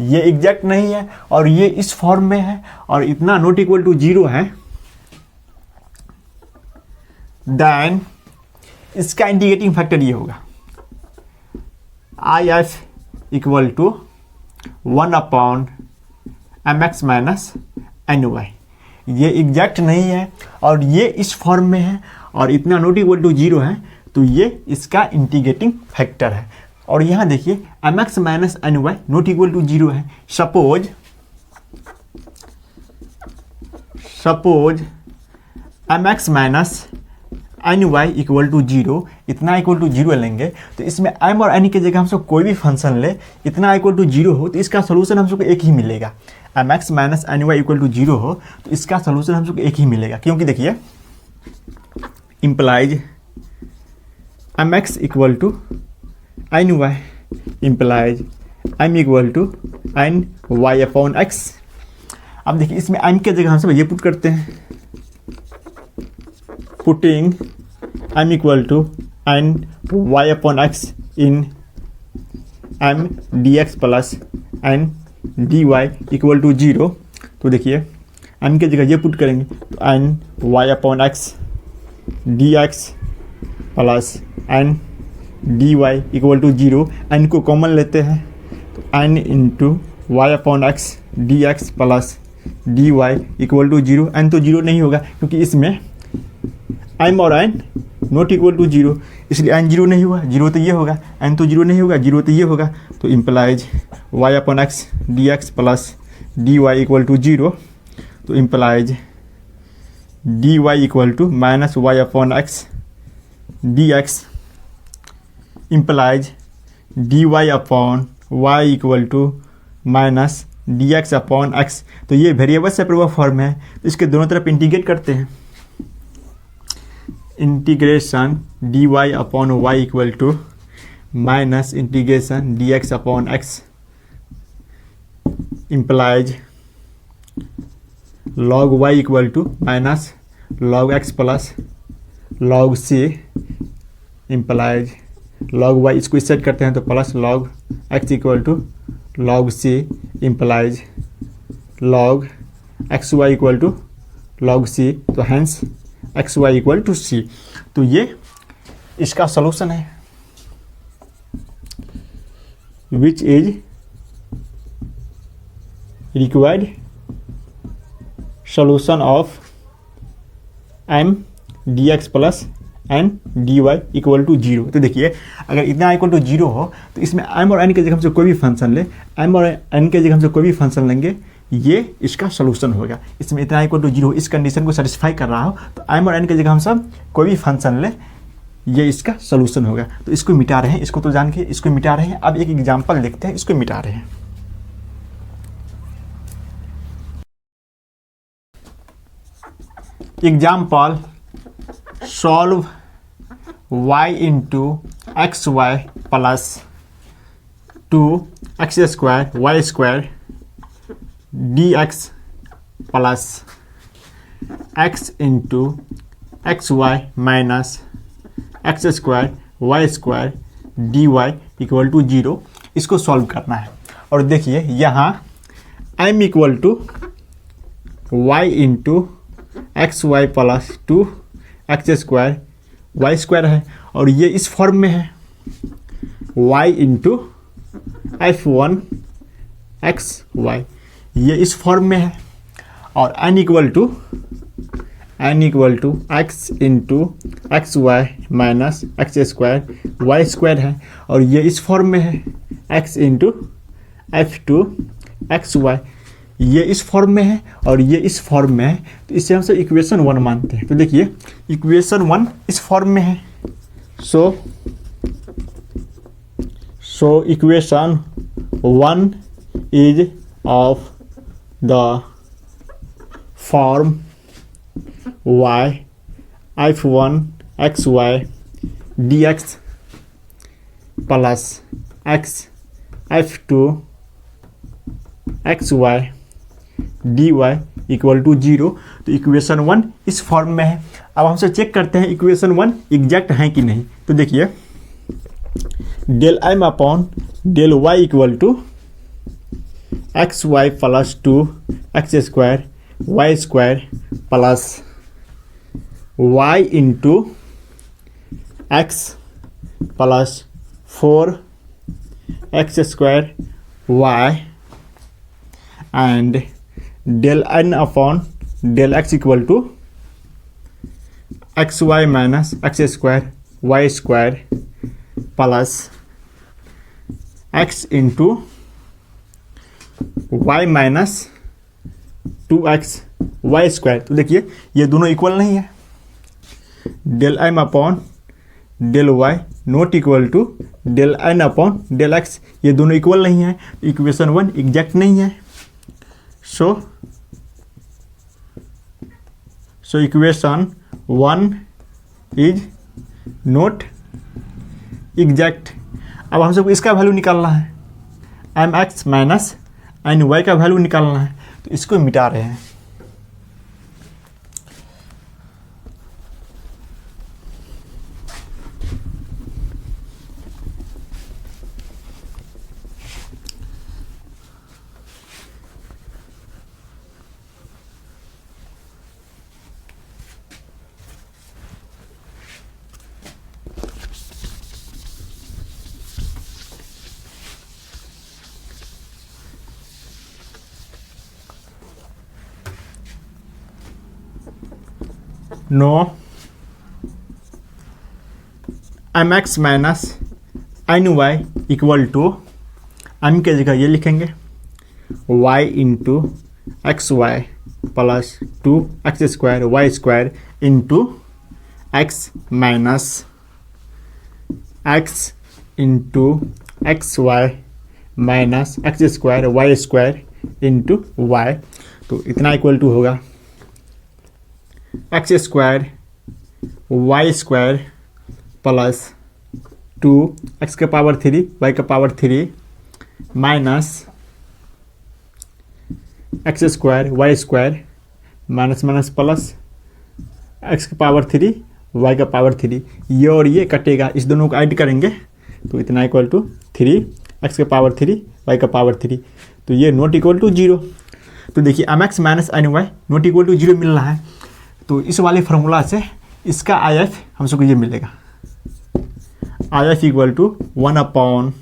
S1: ये exact नहीं है और ये इस form में है और इतना नॉट इक्वल टू 0 है, देन इसका इंटीग्रेटिंग फैक्टर ये होगा IF equal to 1 upon m x minus N y. ये एग्जैक्ट नहीं है और ये इस फॉर्म में है और इतना नॉट इक्वल टू 0 है, तो ये इसका इंटीग्रेटिंग फैक्टर है। और यहाँ देखिए m x minus N y not equal to 0 है। Suppose m x minus N y equal to 0, इतना इक्वल टू 0 लेंगे तो इसमें एम और एन की जगह हम सब कोई भी फंक्शन ले, इतना इक्वल टू 0 हो तो इसका सोल्यूशन हम सबको एक ही मिलेगा। M x minus N y equal to 0 हो तो इसका सोल्यूशन हम सबको एक ही मिलेगा, क्योंकि देखिए implies m x equal to n Y implies m equal to n Y upon x. अब देखिए इसमें एम की जगह हम सब ये पुट करते हैं, putting m equal to n y upon x in m dx plus n dy equal to 0। तो देखिए m की जगह ये पुट करेंगे तो n y upon x dx plus n dy equal to 0। n को कॉमन लेते हैं तो n into y upon x dx plus dy equal to 0। n तो 0 नहीं होगा क्योंकि इसमें m और n नॉट इक्वल टू 0, इसलिए n 0 नहीं हुआ, 0 तो ये होगा, n तो 0 नहीं होगा, 0 तो ये होगा। तो implies y upon x D x plus D Y equal to 0। तो implies d Y equal to minus Y upon x D x implies d Y upon y equal to minus d x upon x. तो ये variable separable form है, तो इसके दोनों तरफ integrate करते हैं। Integration d Y upon y equal to minus integration d x upon x implies log y equal to minus log x plus log c implies log y, इसको set करते हैं तो plus log x equal to log c implies log x y equal to log c. तो hence x y equal to c. तो ये इसका solution है, which is required solution of M D x plus N D Y equal to 0। तो देखिए अगर इतना equal to 0 हो तो इसमें m और n के जगह हमसे कोई भी फंक्शन ले, m और n के जगह हमसे कोई भी फंक्शन लेंगे, ये इसका सोल्यूशन होगा। इसमें इतना इक्वल टू 0 इस कंडीशन को सेटिस्फाई कर रहा हो तो m और n के जगह हम सब कोई भी फंक्शन ले, ये इसका सोल्यूशन होगा। तो इसको मिटा रहे हैं, इसको तो जान के इसको मिटा रहे हैं। अब एक एग्जाम्पल देखते हैं, इसको मिटा रहे हैं। Example solve y into x Y plus 2x square y square D x plus x into x y minus x square y square D Y equal to 0। इसको सॉल्व करना है। और देखिए यहाँ m equal to y into x Y plus 2x square y square है और ये इस फॉर्म में है y into f1 x Y, ये इस फॉर्म में है। और n equal to x into x y minus x square y square है और ये इस फॉर्म में है x into f2 x Y, ये इस फॉर्म में है और ये इस फॉर्म में है। तो इसे हम सब इक्वेशन 1 मानते हैं। तो देखिए इक्वेशन 1 इस फॉर्म में है। So equation 1 is of the form y f1 x Y D x plus x f2 x Y D Y equal to 0। तो इक्वेशन 1 इस फॉर्म में है। अब हमसे चेक करते हैं इक्वेशन 1 एग्जैक्ट है कि नहीं। तो देखिए del m upon del y equal to x Y plus 2x square y square plus y into x plus 4x square y and del N upon del x equal to x y minus x square y square plus x into y minus 2x y square. तो देखिए ये दोनों equal नहीं है। Del m upon del Y not equal to del N upon del x, ये दोनों equal नहीं है। इक्वेशन 1 एग्जैक्ट नहीं है। So equation 1 is not exact. अब हम सबको इसका वैल्यू निकालना है, m x minus N y का वैल्यू निकालना है, तो इसको मिटा रहे हैं। Now m x minus N y equal to m के जगह ये लिखेंगे y into x Y plus 2x square y square into x minus x into x y minus x square y square into y. तो इतना equal to होगा x square y square plus 2x का power 3 y का power 3 minus x square y square minus minus plus x का power 3 y का power 3। ये और ये कटेगा, इस दोनों को ऐड करेंगे तो इतना इक्वल टू 3x का पावर 3 वाई का पावर 3। तो ये नॉट इक्वल टू 0। तो देखिए m x minus N y not equal to 0 मिल रहा है। तो इस वाले फार्मूला से इसका आई एफ हम सबको ये मिलेगा, I F equal to 1 upon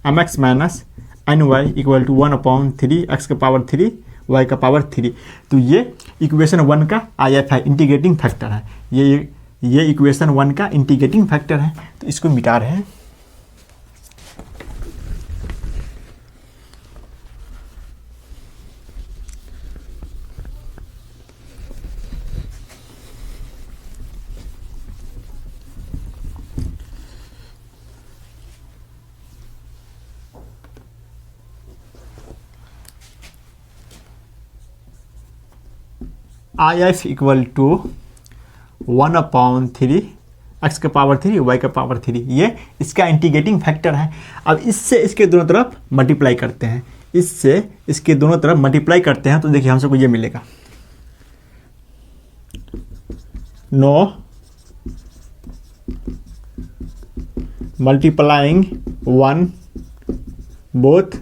S1: m x minus N y equal to 1 upon 3x का पावर 3 वाई का पावर 3। तो ये इक्वेशन 1 का आई एफ है, इंटीग्रेटिंग फैक्टर है। ये इक्वेशन 1 का इंटीग्रेटिंग फैक्टर है। तो इसको मिटा रहे हैं। I F equal to 1 upon 3 x का पावर 3 वाई का पावर 3, ये इसका इंटीग्रेटिंग फैक्टर है। अब इससे इसके दोनों तरफ मल्टीप्लाई करते हैं, इससे इसके दोनों तरफ मल्टीप्लाई करते हैं तो देखिए हम सबको ये मिलेगा। Now multiplying 1 both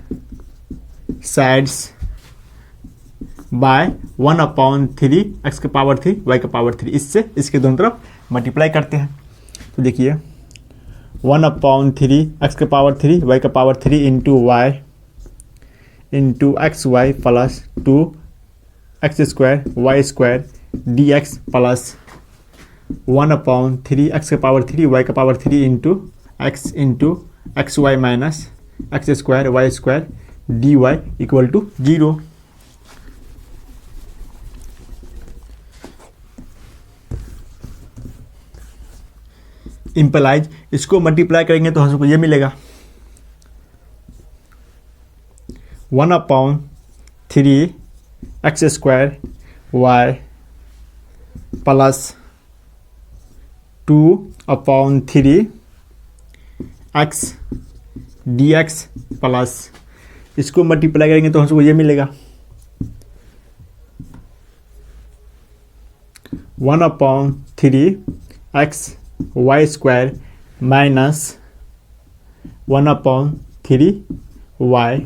S1: sides by 1 upon 3 x का पावर 3 वाई का पावर 3, इससे इसके दोनों तरफ मल्टीप्लाई करते हैं। तो देखिए 1 अपॉन 3 एक्स का पावर 3 वाई का power 3 into y into x Y plus 2x square y square D x plus 1 upon 3 x का पावर 3 वाई का power 3 into x y minus x square y square D Y equal to 0। Implies इसको multiply करेंगे तो हमको ये मिलेगा 1 upon 3 x square y plus 2 upon 3 x D x plus इसको multiply करेंगे तो हमको ये मिलेगा 1 upon 3 x y square minus 1 upon 3 y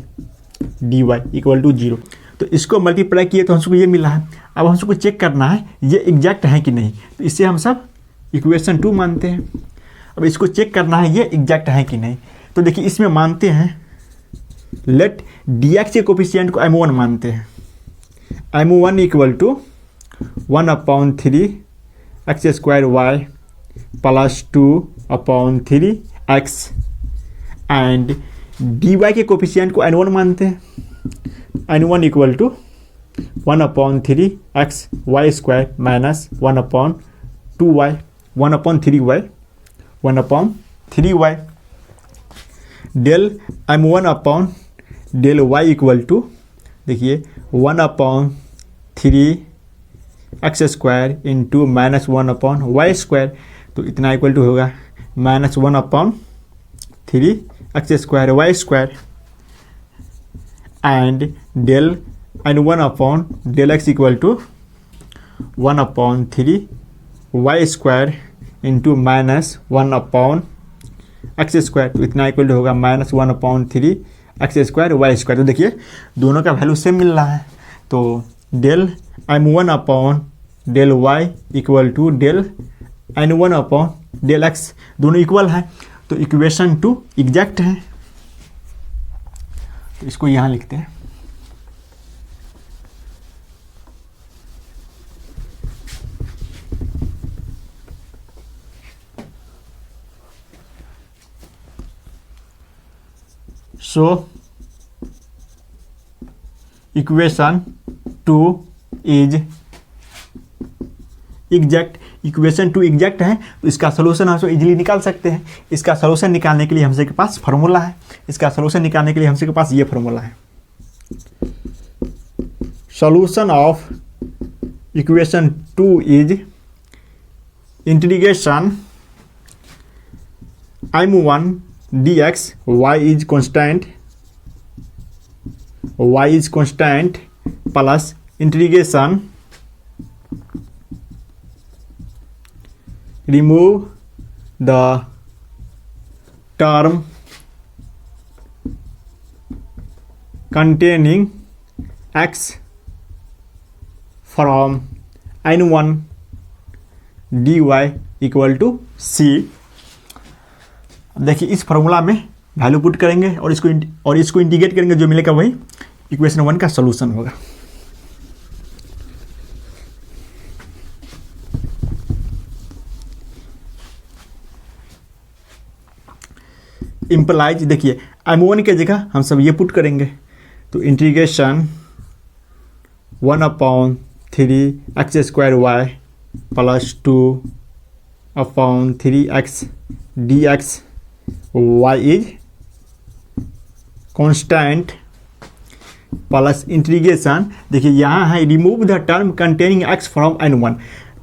S1: D Y equal to 0। तो इसको मल्टीप्लाई किए तो हमको ये मिला है। अब हमको चेक करना है ये एग्जैक्ट है कि नहीं, तो इससे हम सब इक्वेशन 2 मानते हैं। अब इसको चेक करना है ये एग्जैक्ट है कि नहीं, तो देखिए इसमें मानते हैं लेट डी एक्स के कोफिशिएंट को m1 मानते हैं। m1 equal to 1/3 x² y plus 2/3 x and dy के कोफिशिएंट को n1 मानते हैं। n1 equal to 1/3 x y² minus 1/2y 1/3y del m1 upon del y equal to देखिए 1/3 x² into minus 1/y², तो इतना equal to होगा minus 1/3 x² y² and del n1 upon del x equal to 1/3 y² into minus 1/x², तो इतना equal to होगा minus 1/3 x² y²। तो देखिए दोनों का वैल्यू सेम मिल रहा है, तो del m1 upon del y equal to del n1 upon del x दोनों इक्वल है, तो इक्वेशन 2 एग्जैक्ट है। तो इसको यहाँ लिखते हैं। So equation 2 is exact. Equation 2 exact है, तो इसका सोल्यूशन हम इजीली निकाल सकते हैं। इसका सोल्यूशन निकालने के लिए हमसे के पास फार्मूला है। इसका सोल्यूशन निकालने के लिए हमसे के पास ये फार्मूला है। Solution of equation 2 is integration m1 dx y is constant plus integration remove the term containing x from n1 dy equal to c। देखिए इस फॉर्मूला में वैल्यू पुट करेंगे और इसको इंटीग्रेट करेंगे, जो मिलेगा वही इक्वेशन 1 का सॉल्यूशन होगा। इम्प्लाइज देखिए m1 की जगह हम सब ये पुट करेंगे, तो integration 1/3 x² y plus 2/3 x dx y is constant plus integration. देखिए यहाँ है remove the term containing x from n1,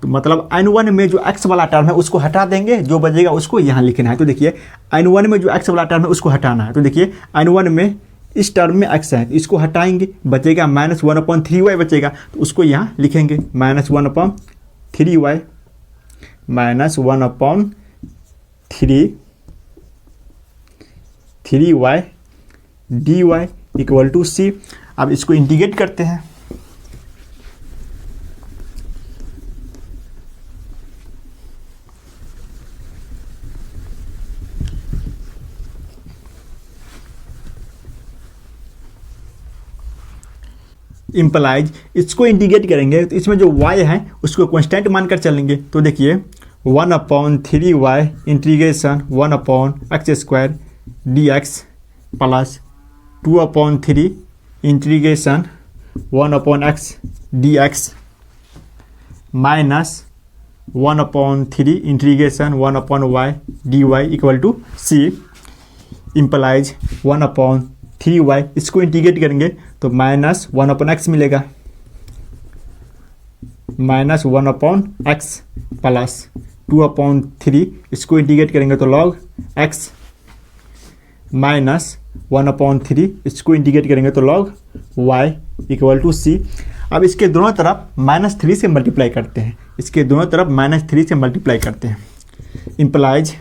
S1: तो मतलब n1 में जो x वाला टर्म है उसको हटा देंगे, जो बचेगा उसको यहाँ लिखना है। तो देखिए n1 में जो x वाला टर्म है उसको हटाना है, तो देखिए n1 में इस टर्म में x है, तो इसको हटाएंगे, बचेगा माइनस 1/3y बचेगा, तो उसको यहाँ लिखेंगे minus 1/3y minus 1/3y dy equal to c। अब इसको इंटीग्रेट करते हैं। इम्प्लाइज इसको इंटीग्रेट करेंगे, तो इसमें जो y है उसको कांस्टेंट मानकर चलेंगे। तो देखिए 1/3y integration 1/x² dx plus 2/3 integration 1/x dx minus 1/3 integration 1/y dy equal to c। Implies 1/3y इसको इंटीग्रेट करेंगे तो माइनस 1/x मिलेगा, माइनस 1/x प्लस 2/3 इसको इंटीग्रेट करेंगे तो log x माइनस 1/3 इसको इंटीग्रेट करेंगे तो log y equal to c। अब इसके दोनों तरफ -3 से मल्टीप्लाई करते हैं, इसके दोनों तरफ -3 से मल्टीप्लाई करते हैं। इम्प्लाइज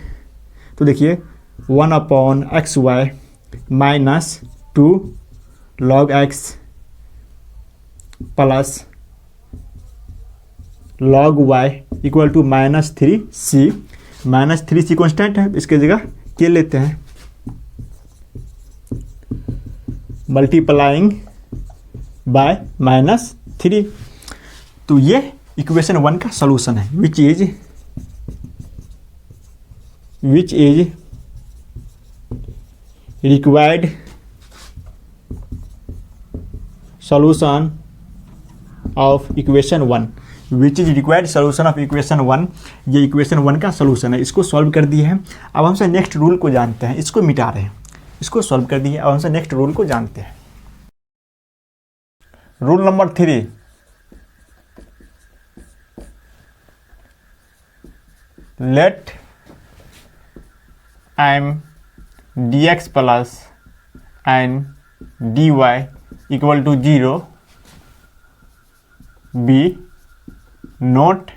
S1: तो देखिए 1/xy minus 2 log x plus log y equal to -3c। -3c constant है, इसके जगह के लेते हैं, मल्टीप्लाइंग बाय 3। तो ये इक्वेशन 1 का सॉल्यूशन है, which is required solution of equation 1, which is required solution of equation 1। ये इक्वेशन 1 का सॉल्यूशन है, इसको सॉल्व कर दिए हैं। अब हमसे नेक्स्ट रूल को जानते हैं, इसको मिटा रहे हैं, इसको सॉल्व कर दिए। अब हमसे नेक्स्ट रूल को जानते हैं। Rule number 3, let m dx plus n dy equal to 0 be not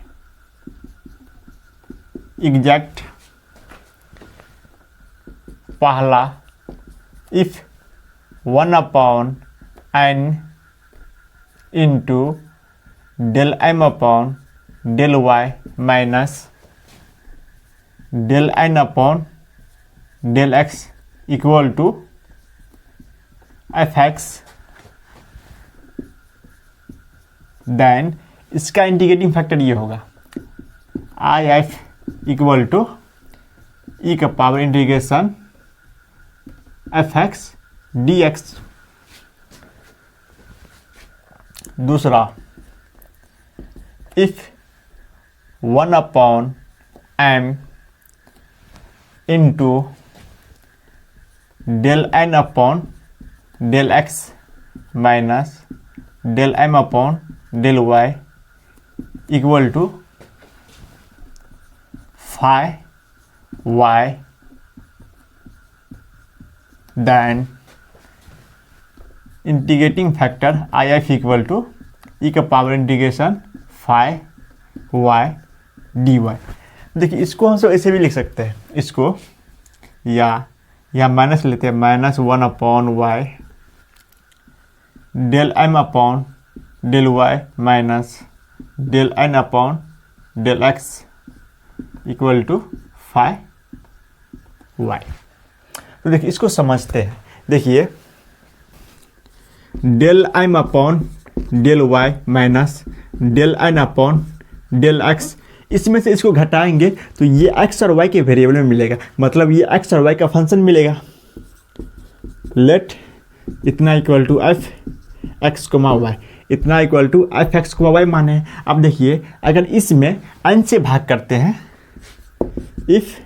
S1: exact. पहला, if 1/n into del m upon del y minus del n upon del x equal to fx, then इसका integrating factor ये होगा if equal to e का power integration fx dx। दूसरा, if 1/m into del n upon del x minus del m upon del y equal to phi y, then integrating factor if equal to e का power integration phi y dy। देखिए इसको हम सब ऐसे भी लिख सकते हैं, इसको या माइनस लेते हैं, -1/y del m upon del y minus del n upon del x equal to phi y। तो देखिए इसको समझते हैं। देखिए del m upon del y minus del n upon del x, इसमें से इसको घटाएंगे तो ये x और y के वेरिएबल में मिलेगा, मतलब ये x और y का फंक्शन मिलेगा। लेट इतना equal to f x comma y, इतना equal to f x comma y माने। अब देखिए अगर इसमें n से भाग करते हैं, if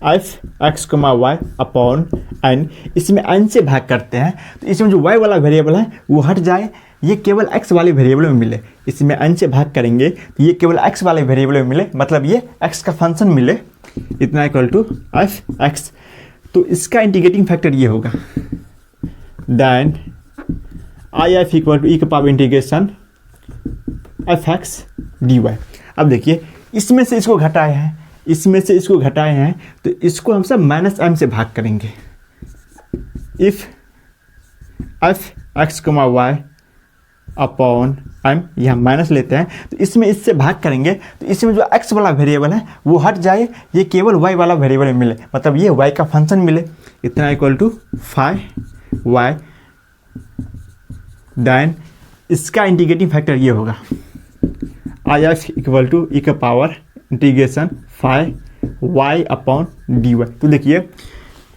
S1: f x comma y upon n, इसमें n से भाग करते हैं तो इसमें जो y वाला वेरिएबल है वो हट जाए, ये केवल x वाले वेरिएबल में मिले। इसमें n से भाग करेंगे तो ये केवल x वाले वेरिएबल में मिले, मतलब ये x का फंक्शन मिले, इतना इक्वल टू एफ एक्स। तो इसका इंटीग्रेटिंग फैक्टर ये होगा, then I F equal to e का power integration f x D Y. अब देखिए इसमें से इसको घटाए हैं, इसमें से इसको घटाए हैं तो इसको हम सब -m से भाग करेंगे। इफ एफ एक्स कमा वाई अपॉन m, यहाँ माइनस लेते हैं तो इसमें इससे भाग करेंगे तो इसमें जो x वाला वेरिएबल है वो हट जाए, ये केवल y वाला वेरिएबल मिले, मतलब ये y का फंक्शन मिले, इतना equal to phi y, then इसका इंटीग्रेटिंग फैक्टर ये होगा I F equal to e का power integration phi y upon d y. तो देखिए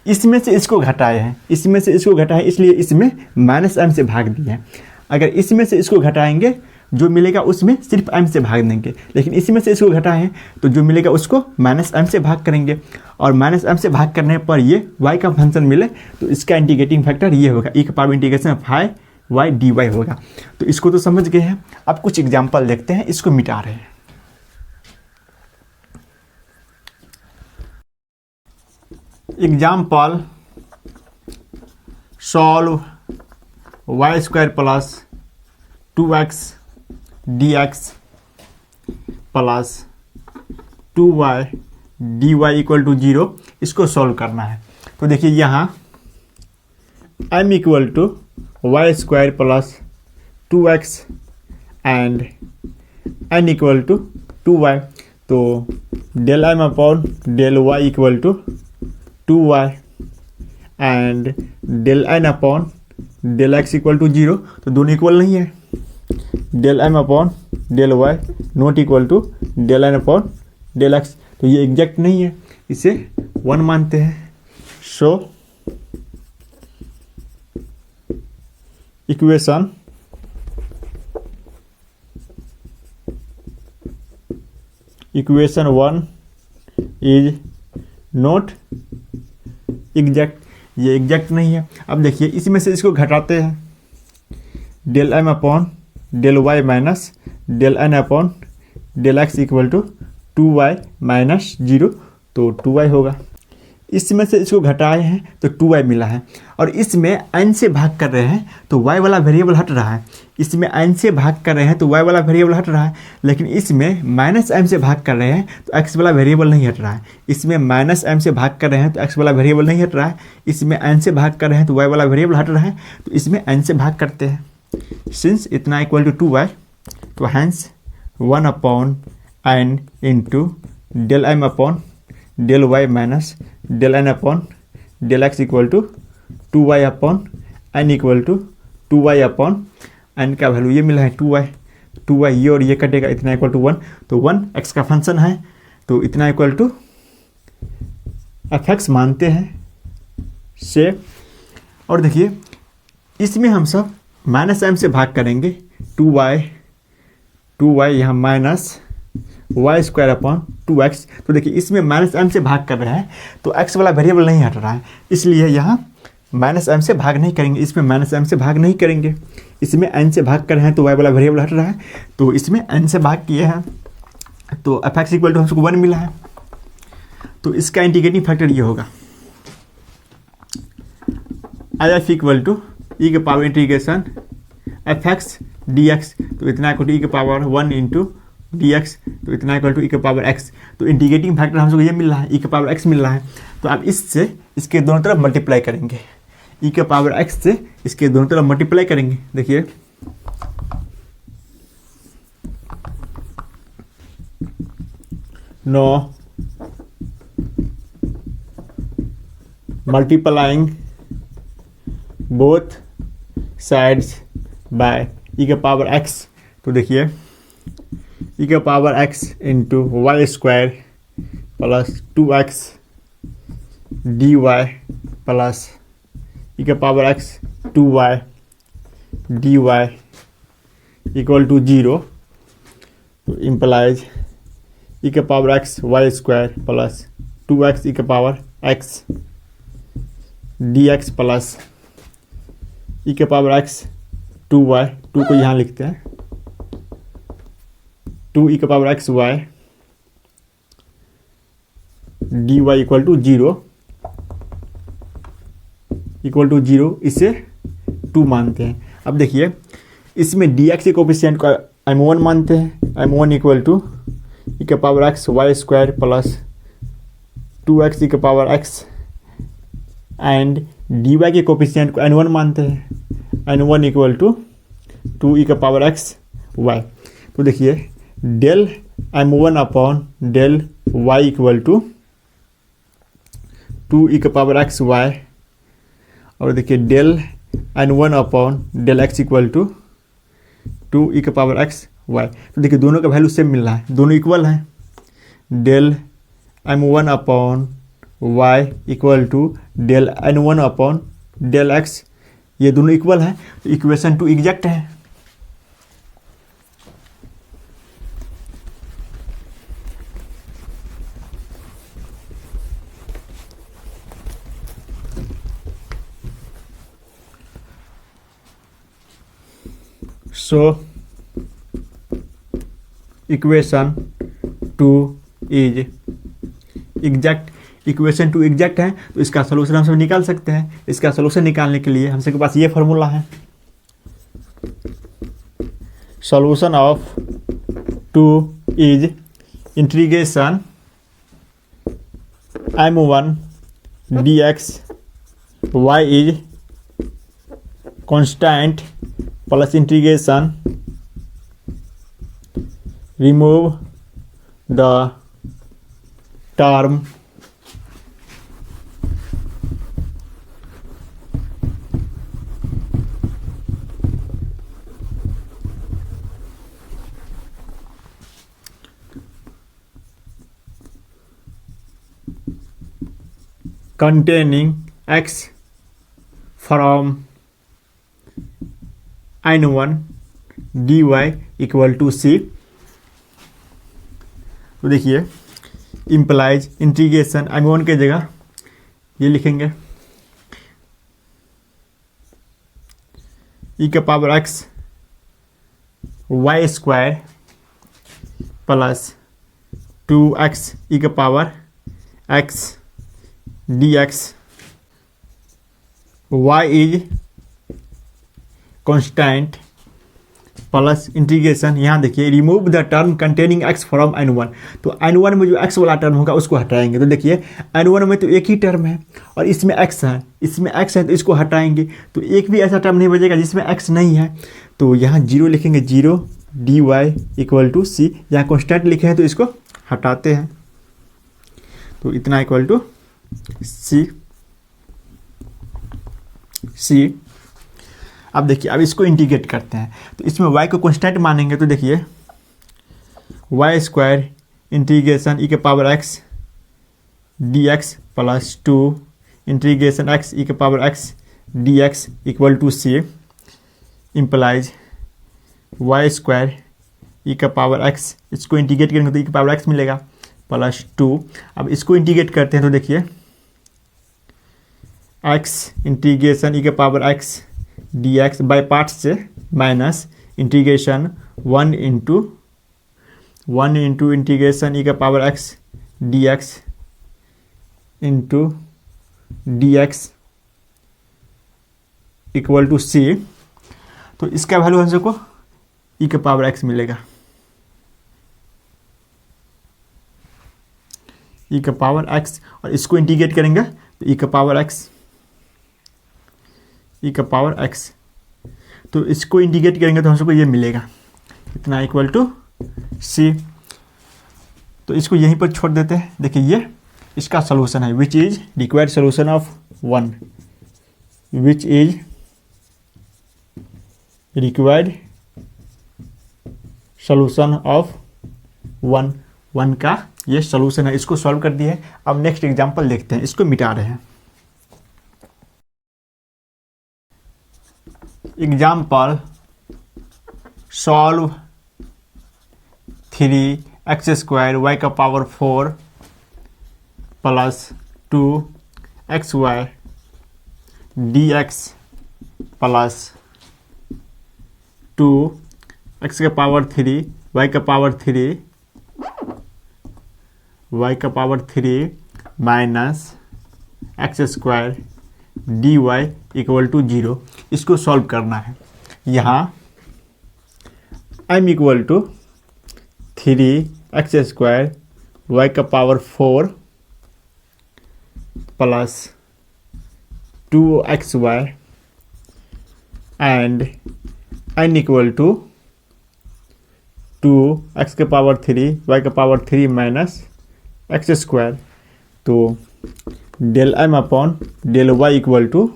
S1: इसमें से इसको घटाए हैं, इसमें से इसको घटाए इसलिए इसमें -m से भाग दिए हैं। अगर इसमें से इसको घटाएंगे जो मिलेगा उसमें सिर्फ m से भाग देंगे, लेकिन इसमें से इसको घटाएं तो जो मिलेगा उसको -m से भाग करेंगे, और -m से भाग करने पर ये y का फंक्शन मिले तो इसका इंटीग्रेटिंग फैक्टर ये होगा ई का power integration phi y dy होगा। तो इसको तो समझ गए हैं। अब कुछ एग्जाम्पल देखते हैं, इसको मिटा रहे हैं। Example, solve y² plus 2x dx plus 2y dy equal to 0, इसको सॉल्व करना है। तो देखिए यहाँ m equal to y² plus 2x and n equal to 2y, तो del m upon del y equal to 2y and del n upon del x equal to 0, तो दोनों equal नहीं है, del m upon del Y not equal to del N upon del x. तो ये exact नहीं है, इसे 1 मानते हैं। So equation equation 1 is not exact, ये एग्जैक्ट नहीं है। अब देखिए इसमें से इसको घटाते हैं, del m upon del y minus del N upon del x equal to 2y minus 0, तो 2y होगा। इसमें से इसको घटाए हैं तो 2y मिला है, और इसमें n से भाग कर रहे हैं तो y वाला वेरिएबल हट रहा है। इसमें n से भाग कर रहे हैं तो y वाला वेरिएबल हट रहा है, लेकिन इसमें माइनस m से भाग कर रहे हैं तो x वाला वेरिएबल नहीं हट रहा है। इसमें माइनस m से भाग कर रहे हैं तो x वाला वेरिएबल नहीं हट रहा है। इसमें n से भाग कर रहे हैं तो y वाला वेरिएबल हट रहा है, तो इसमें n से भाग करते हैं। सिंस इतना इक्वल टू 2y, तो hence 1 upon n into del m upon del y minus del N upon del x equal to 2y upon n equal to 2y upon n का वैल्यू ये मिला है 2y ये और ये कटेगा, इतना इक्वल टू 1, तो 1 x का फंक्शन है, तो इतना इक्वल टू fx मानते हैं से। और देखिए इसमें हम सब माइनस m से भाग करेंगे, 2y यहाँ minus Y square upon 2x। तो देखिए इसमें माइनस m से भाग कर रहे हैं तो x वाला वेरिएबल नहीं हट रहा है, इसलिए यहाँ माइनस m से भाग नहीं करेंगे, इसमें माइनस m से भाग नहीं करेंगे। इसमें n से भाग कर रहे हैं तो y वाला वेरिएबल हट रहा है, तो इसमें n से भाग किए हैं तो fx इक्वल टू हमको 1 मिला है। तो इसका इंटीग्रेटिंग फैक्टर ये होगा f इक्वल टू ई के पावर इंटीग्रेशन fx dx, तो इतना इक्वल टू ई के पावर 1 इंटू dx, तो इतना इक्वल टू ई के पावर x। तो इंटीग्रेटिंग फैक्टर हमको ये मिल रहा है, ई के पावर x मिल रहा है, तो आप इससे इसके दोनों तरफ मल्टीप्लाई करेंगे, ई के पावर x से इसके दोनों तरफ मल्टीप्लाई करेंगे। देखिए now multiplying both sides by e के पावर x, तो देखिए ई के power x into y square plus 2x dy plus e के power x 2y dy equal to 0, तो इम्प्लाइज ई के power x y square plus 2x e के power x dx plus e के power x 2y, 2 को यहाँ लिखते हैं 2 e के power x y dy equal to 0 इसे 2 मानते हैं। अब देखिए इसमें dx के कोफिशिएंट को m1 मानते हैं, m1 इक्वल टू ई के power x y square plus 2x e के पावर x, एंड dy के कोफिशिएंट को n1 मानते हैं, n1 इक्वल टू 2 ई के पावर x y। तो देखिए del m1 upon del y equal to 2 e के पावर x y, और देखिए del n1 upon del x equal to 2 e के पावर x y। तो देखिए दोनों का वैल्यू सेम मिल रहा है, दोनों इक्वल हैं। Del m1 upon y equal to del n1 upon del x, ये दोनों इक्वल हैं, तो इक्वेशन 2 एग्जैक्ट है। So equation 2 is exact, equation 2 exact है, तो इसका सोल्यूशन हम सब निकाल सकते हैं। इसका सोल्यूशन निकालने के लिए हम सबके पास ये फॉर्मूला है, solution of 2 is integration m1 dx y is constant plus integration remove the term containing x from n1 dy equal to c। तो देखिए इम्प्लाइज इंटीग्रेशन n1 के जगह ये लिखेंगे e के power x y square plus 2x e के power x dx y is constant plus integration. यहाँ देखिए remove the term containing x from n1। तो n1 में जो x वाला टर्म होगा उसको हटाएंगे। तो देखिए n1 में तो एक ही टर्म है और इसमें x है, तो इसको हटाएंगे तो एक भी ऐसा टर्म नहीं बचेगा जिसमें x नहीं है। तो यहाँ 0 लिखेंगे, 0 dy इक्वल टू c। यहाँ कॉन्स्टेंट लिखे हैं तो इसको हटाते हैं, तो इतना इक्वल टू c। अब देखिए अब इसको इंटीग्रेट करते हैं तो इसमें y को कांस्टेंट मानेंगे। तो देखिए y स्क्वायर इंटीग्रेशन e के power x dx plus 2 integration x e के power x dx equal to c implies y square e का पावर x, इसको इंटीग्रेट करेंगे तो e का पावर x मिलेगा प्लस 2। अब इसको इंटीग्रेट करते हैं तो देखिए x इंटीग्रेशन e के power x dx by part से minus integration 1 into integration e का power x dx into dx equal to c। तो इसका वैल्यू हम सबको e के पावर x मिलेगा, e का पावर x, और इसको इंटीग्रेट करेंगे तो e का पावर x, e का पावर x। तो इसको इंटीग्रेट करेंगे तो हम सबको ये मिलेगा, इतना इक्वल टू c। तो इसको यहीं पर छोड़ देते हैं। देखिए ये इसका सॉल्यूशन है, which is required solution of 1, which is required solution of 1 का ये सॉल्यूशन है। इसको सॉल्व कर दिए। अब नेक्स्ट एग्जांपल देखते हैं, इसको मिटा रहे हैं। Example solve 3x square y का power 4 plus 2xy dx plus 2x का पावर 3 y का power 3 minus x square dy equal to 0। इसको सॉल्व करना है। यहाँ m equal to 3x square y का power 4 plus 2xy and n equal to 2x के power 3 y का power 3 minus x square. तो del m upon del y equal to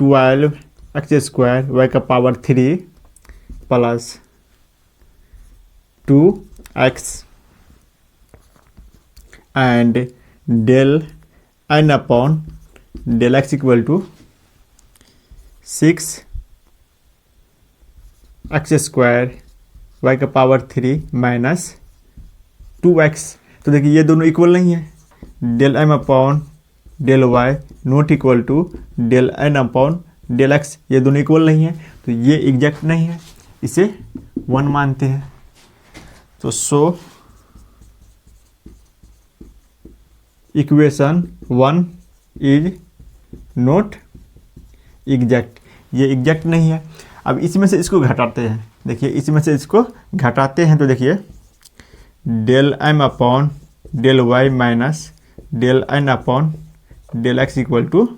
S1: 12x square y का power 3 plus 2x and del n upon del x equal to 6x square y का power 3 minus 2x। तो देखिए ये दोनों equal नहीं है। Del m upon del y not equal to del n upon del x, ये दोनों equal नहीं है तो ये एग्जैक्ट नहीं है, इसे 1 मानते हैं। तो सो इक्वेशन 1 इज नॉट एग्जैक्ट, ये एग्जैक्ट नहीं है। अब इसमें से इसको घटाते हैं। देखिए इसमें से इसको घटाते हैं तो देखिए del m upon del y minus del n upon del x equal to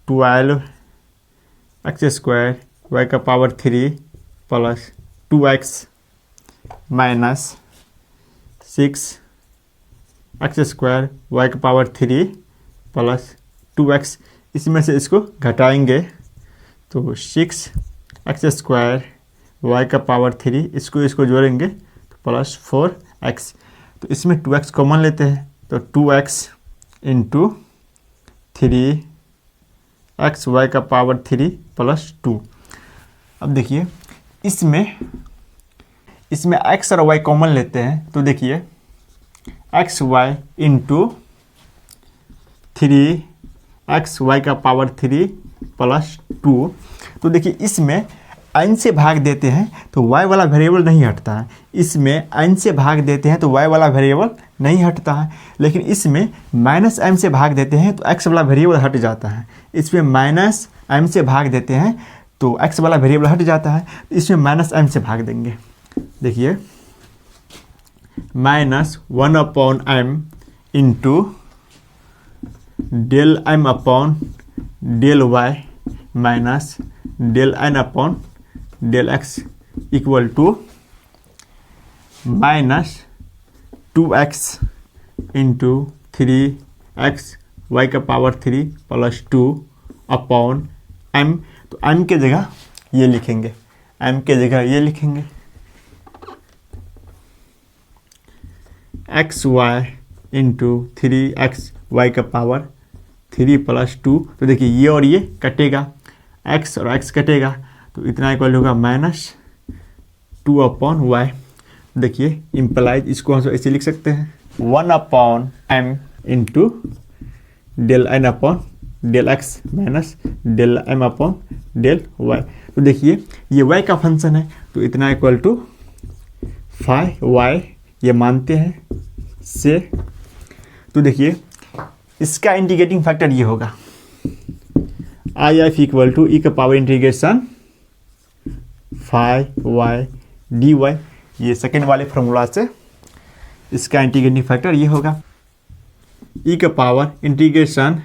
S1: 12x square y का power 3 plus 2x minus 6x square y का पावर 3 प्लस 2x। इसमें से इसको घटाएंगे तो 6x स्क्वायर y का पावर 3, इसको जोड़ेंगे तो प्लस 4x। तो इसमें 2x कॉमन लेते हैं तो 2x इंटू 3x y का पावर 3 प्लस 2। अब देखिए इसमें x और y कॉमन लेते हैं, तो देखिए x y into 3x y का पावर 3 प्लस 2। तो देखिए इसमें n से भाग देते हैं तो y वाला वेरिएबल नहीं हटता है, इसमें n से भाग देते हैं तो y वाला वेरिएबल नहीं हटता है, लेकिन इसमें माइनस m से भाग देते हैं तो x वाला वेरिएबल हट जाता है। इसमें माइनस m से भाग देते हैं तो x वाला वेरिएबल हट जाता है, इसमें माइनस m से भाग देंगे। देखिए minus 1/m into del m upon del y minus del n upon del x equal to minus 2x into 3x y का पावर 3 प्लस 2 अपॉन m। तो m के जगह ये लिखेंगे, m के जगह ये लिखेंगे x y into 3x y का पावर 3 प्लस 2। तो देखिए ये और ये कटेगा, x और x कटेगा, तो इतना इक्वल होगा माइनस 2/y। देखिए इम्प्लाइज इसको हम ऐसे लिख सकते हैं 1/m into del n upon del x minus del m upon del y। तो देखिए ये y का फंक्शन है, तो इतना इक्वल टू 5y ये मानते हैं से। तो देखिए इसका इंटीग्रेटिंग फैक्टर ये होगा IF इक्वल टू ई का पावर इंटीग्रेशन 5y dy। ये सेकेंड वाले फॉर्मूला से इसका इंटीग्रेटिंग फैक्टर ये होगा ई का power integration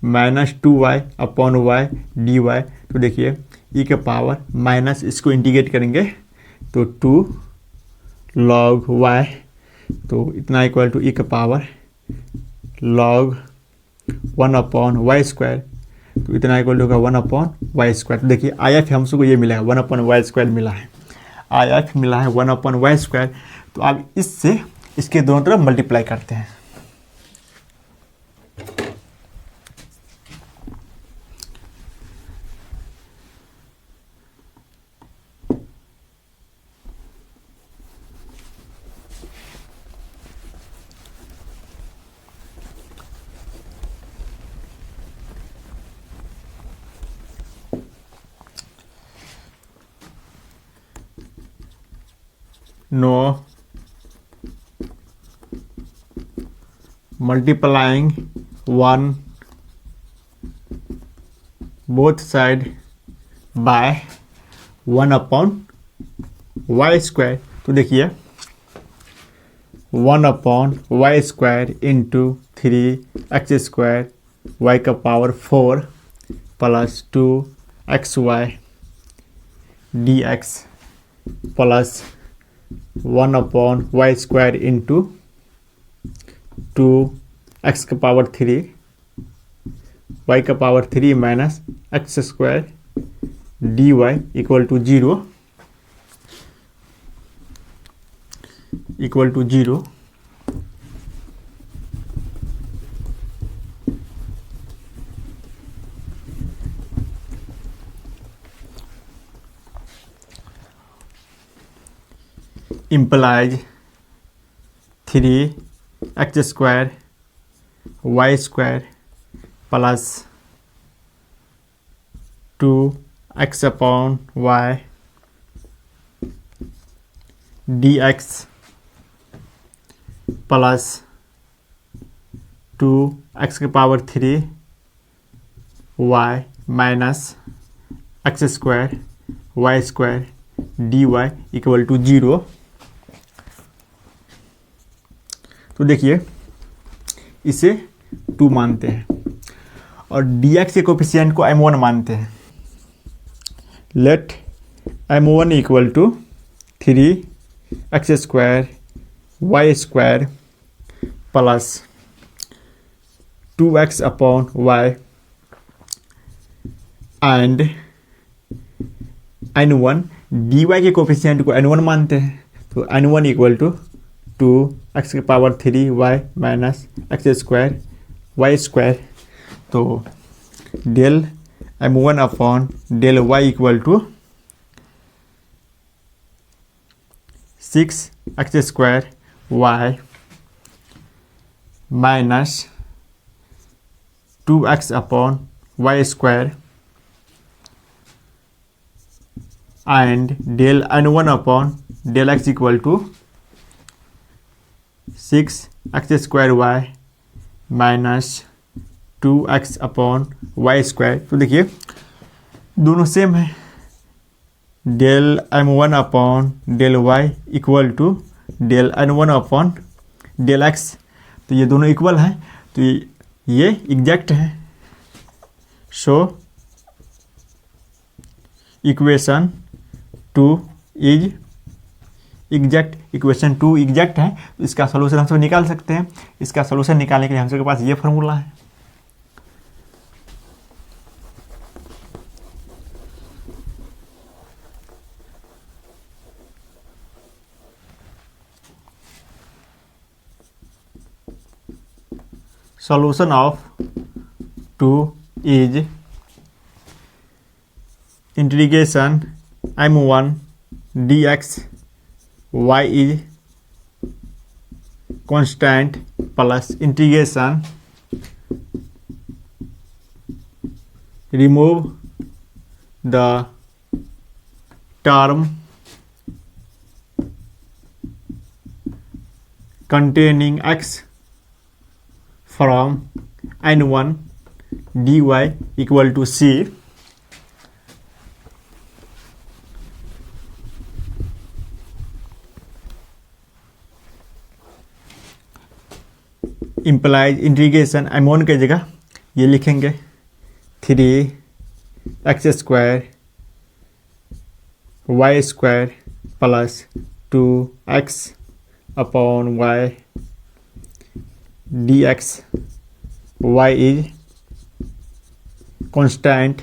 S1: minus 2y upon y dy। तो देखिए ई का पावर माइनस इसको इंटीग्रेट करेंगे तो 2 log y, तो इतना इक्वल टू ई का पावर log 1/y²। तो इतना इक्वल होगा 1/y²। तो देखिए IF हमको ये मिला है 1/y² मिला है, IF मिला है 1/y²। तो अब इससे इसके दोनों तरफ मल्टीप्लाई करते हैं। No multiplying 1 both side by 1/y²। तो देखिए 1/y² इंटू 3x² y का power 4 plus 2xy dx plus 1/y² into 2x का पावर 3 y का power 3 minus x² dy equal to 0 equal to 0। implies 3x² y² plus 2x/y dx plus 2x के power 3 y minus x² y² dy equal to 0। तो देखिए इसे 2 मानते हैं और dx के कोफिशिएंट को m1 मानते हैं। Let m1 equal to 3x² y² plus 2x/y and n1 dy के कोफिशिएंट को n1 मानते हैं। तो n1 equal to two x के power 3 y minus x square y square. तो del m1 upon del Y equal to 6 x square y minus 2x upon y square and del n1 upon del x equal to 6 x square y minus 2x upon y square. तो देखिए दोनों same है, del m1 upon del y equal to del n1 upon del x। तो ये दोनों equal हैं, तो ये एग्जैक्ट है। So equation 2 is exact, equation 2 exact है। तो इसका सोल्यूशन हम सब निकाल सकते हैं। इसका सोल्यूशन निकालने के लिए हम सबके पास ये फॉर्मूला है। Solution of 2 is integration m1 dx y is constant plus integration remove the term containing x from n1 dy equal to c। Implies integration m1 की जगह ये लिखेंगे 3x square y square plus 2x upon y dx y is constant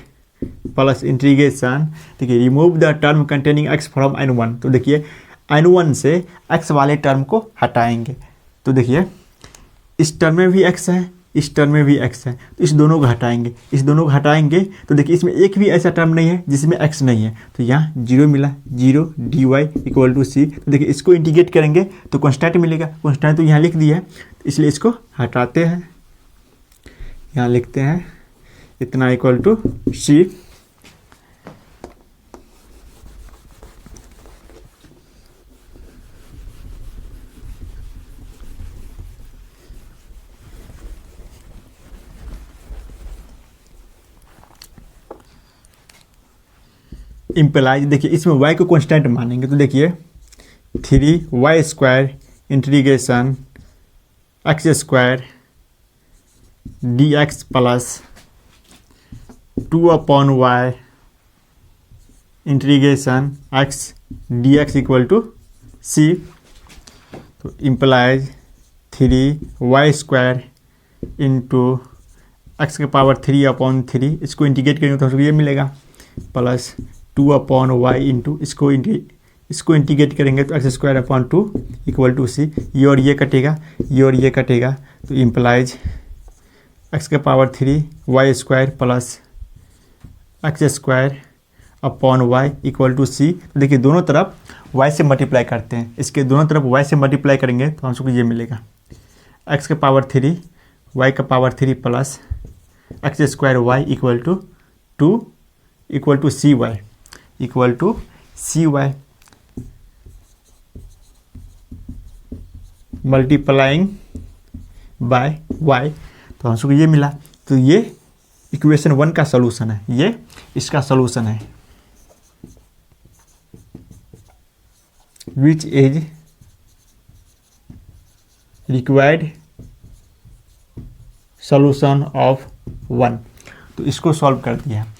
S1: plus integration. देखिए remove the term containing x from n1। तो देखिए n1 से x वाले term को हटाएंगे। तो देखिए इस टर्म में भी x है, इस टर्म में भी x है, तो इस दोनों को हटाएंगे, इस दोनों को हटाएंगे। तो देखिए इसमें एक भी ऐसा टर्म नहीं है जिसमें x नहीं है, तो यहाँ 0 मिला, 0 dy इक्वल टू c। तो देखिए इसको इंटीग्रेट करेंगे तो कॉन्स्टेंट मिलेगा, कॉन्स्टेंट तो यहाँ लिख दिया है, इसलिए इसको हटाते हैं। यहाँ लिखते हैं इतना इक्वल टू c। इम्प्लाइज देखिए इसमें y को कांस्टेंट मानेंगे। तो देखिए 3y square integration x square dx plus 2 upon y integration x dx equal to c। तो implies 3y square into x के पावर 3 अपॉन 3, इसको इंटीग्रेट करेंगे तो हमको ये मिलेगा प्लस 2 अपॉन वाई इंटू इसको इंटीग्रेट करेंगे तो x square upon 2 equal to c. ये और ये कटेगा, ये और ये कटेगा, तो इम्प्लाइज एक्स के power 3 y square plus x square upon y equal to c. तो देखिए दोनों तरफ y से मल्टीप्लाई करते हैं, इसके दोनों तरफ y से मल्टीप्लाई करेंगे तो हमको ये मिलेगा एक्स के पावर 3 वाई का power 3 plus x square y equal to 2 equal to c y equal to c y. Multiplying by y, तो हमको ये मिला। तो ये इक्वेशन 1 का सॉल्यूशन है, ये इसका सॉल्यूशन है, which is required solution of 1। तो इसको सॉल्व कर दिया।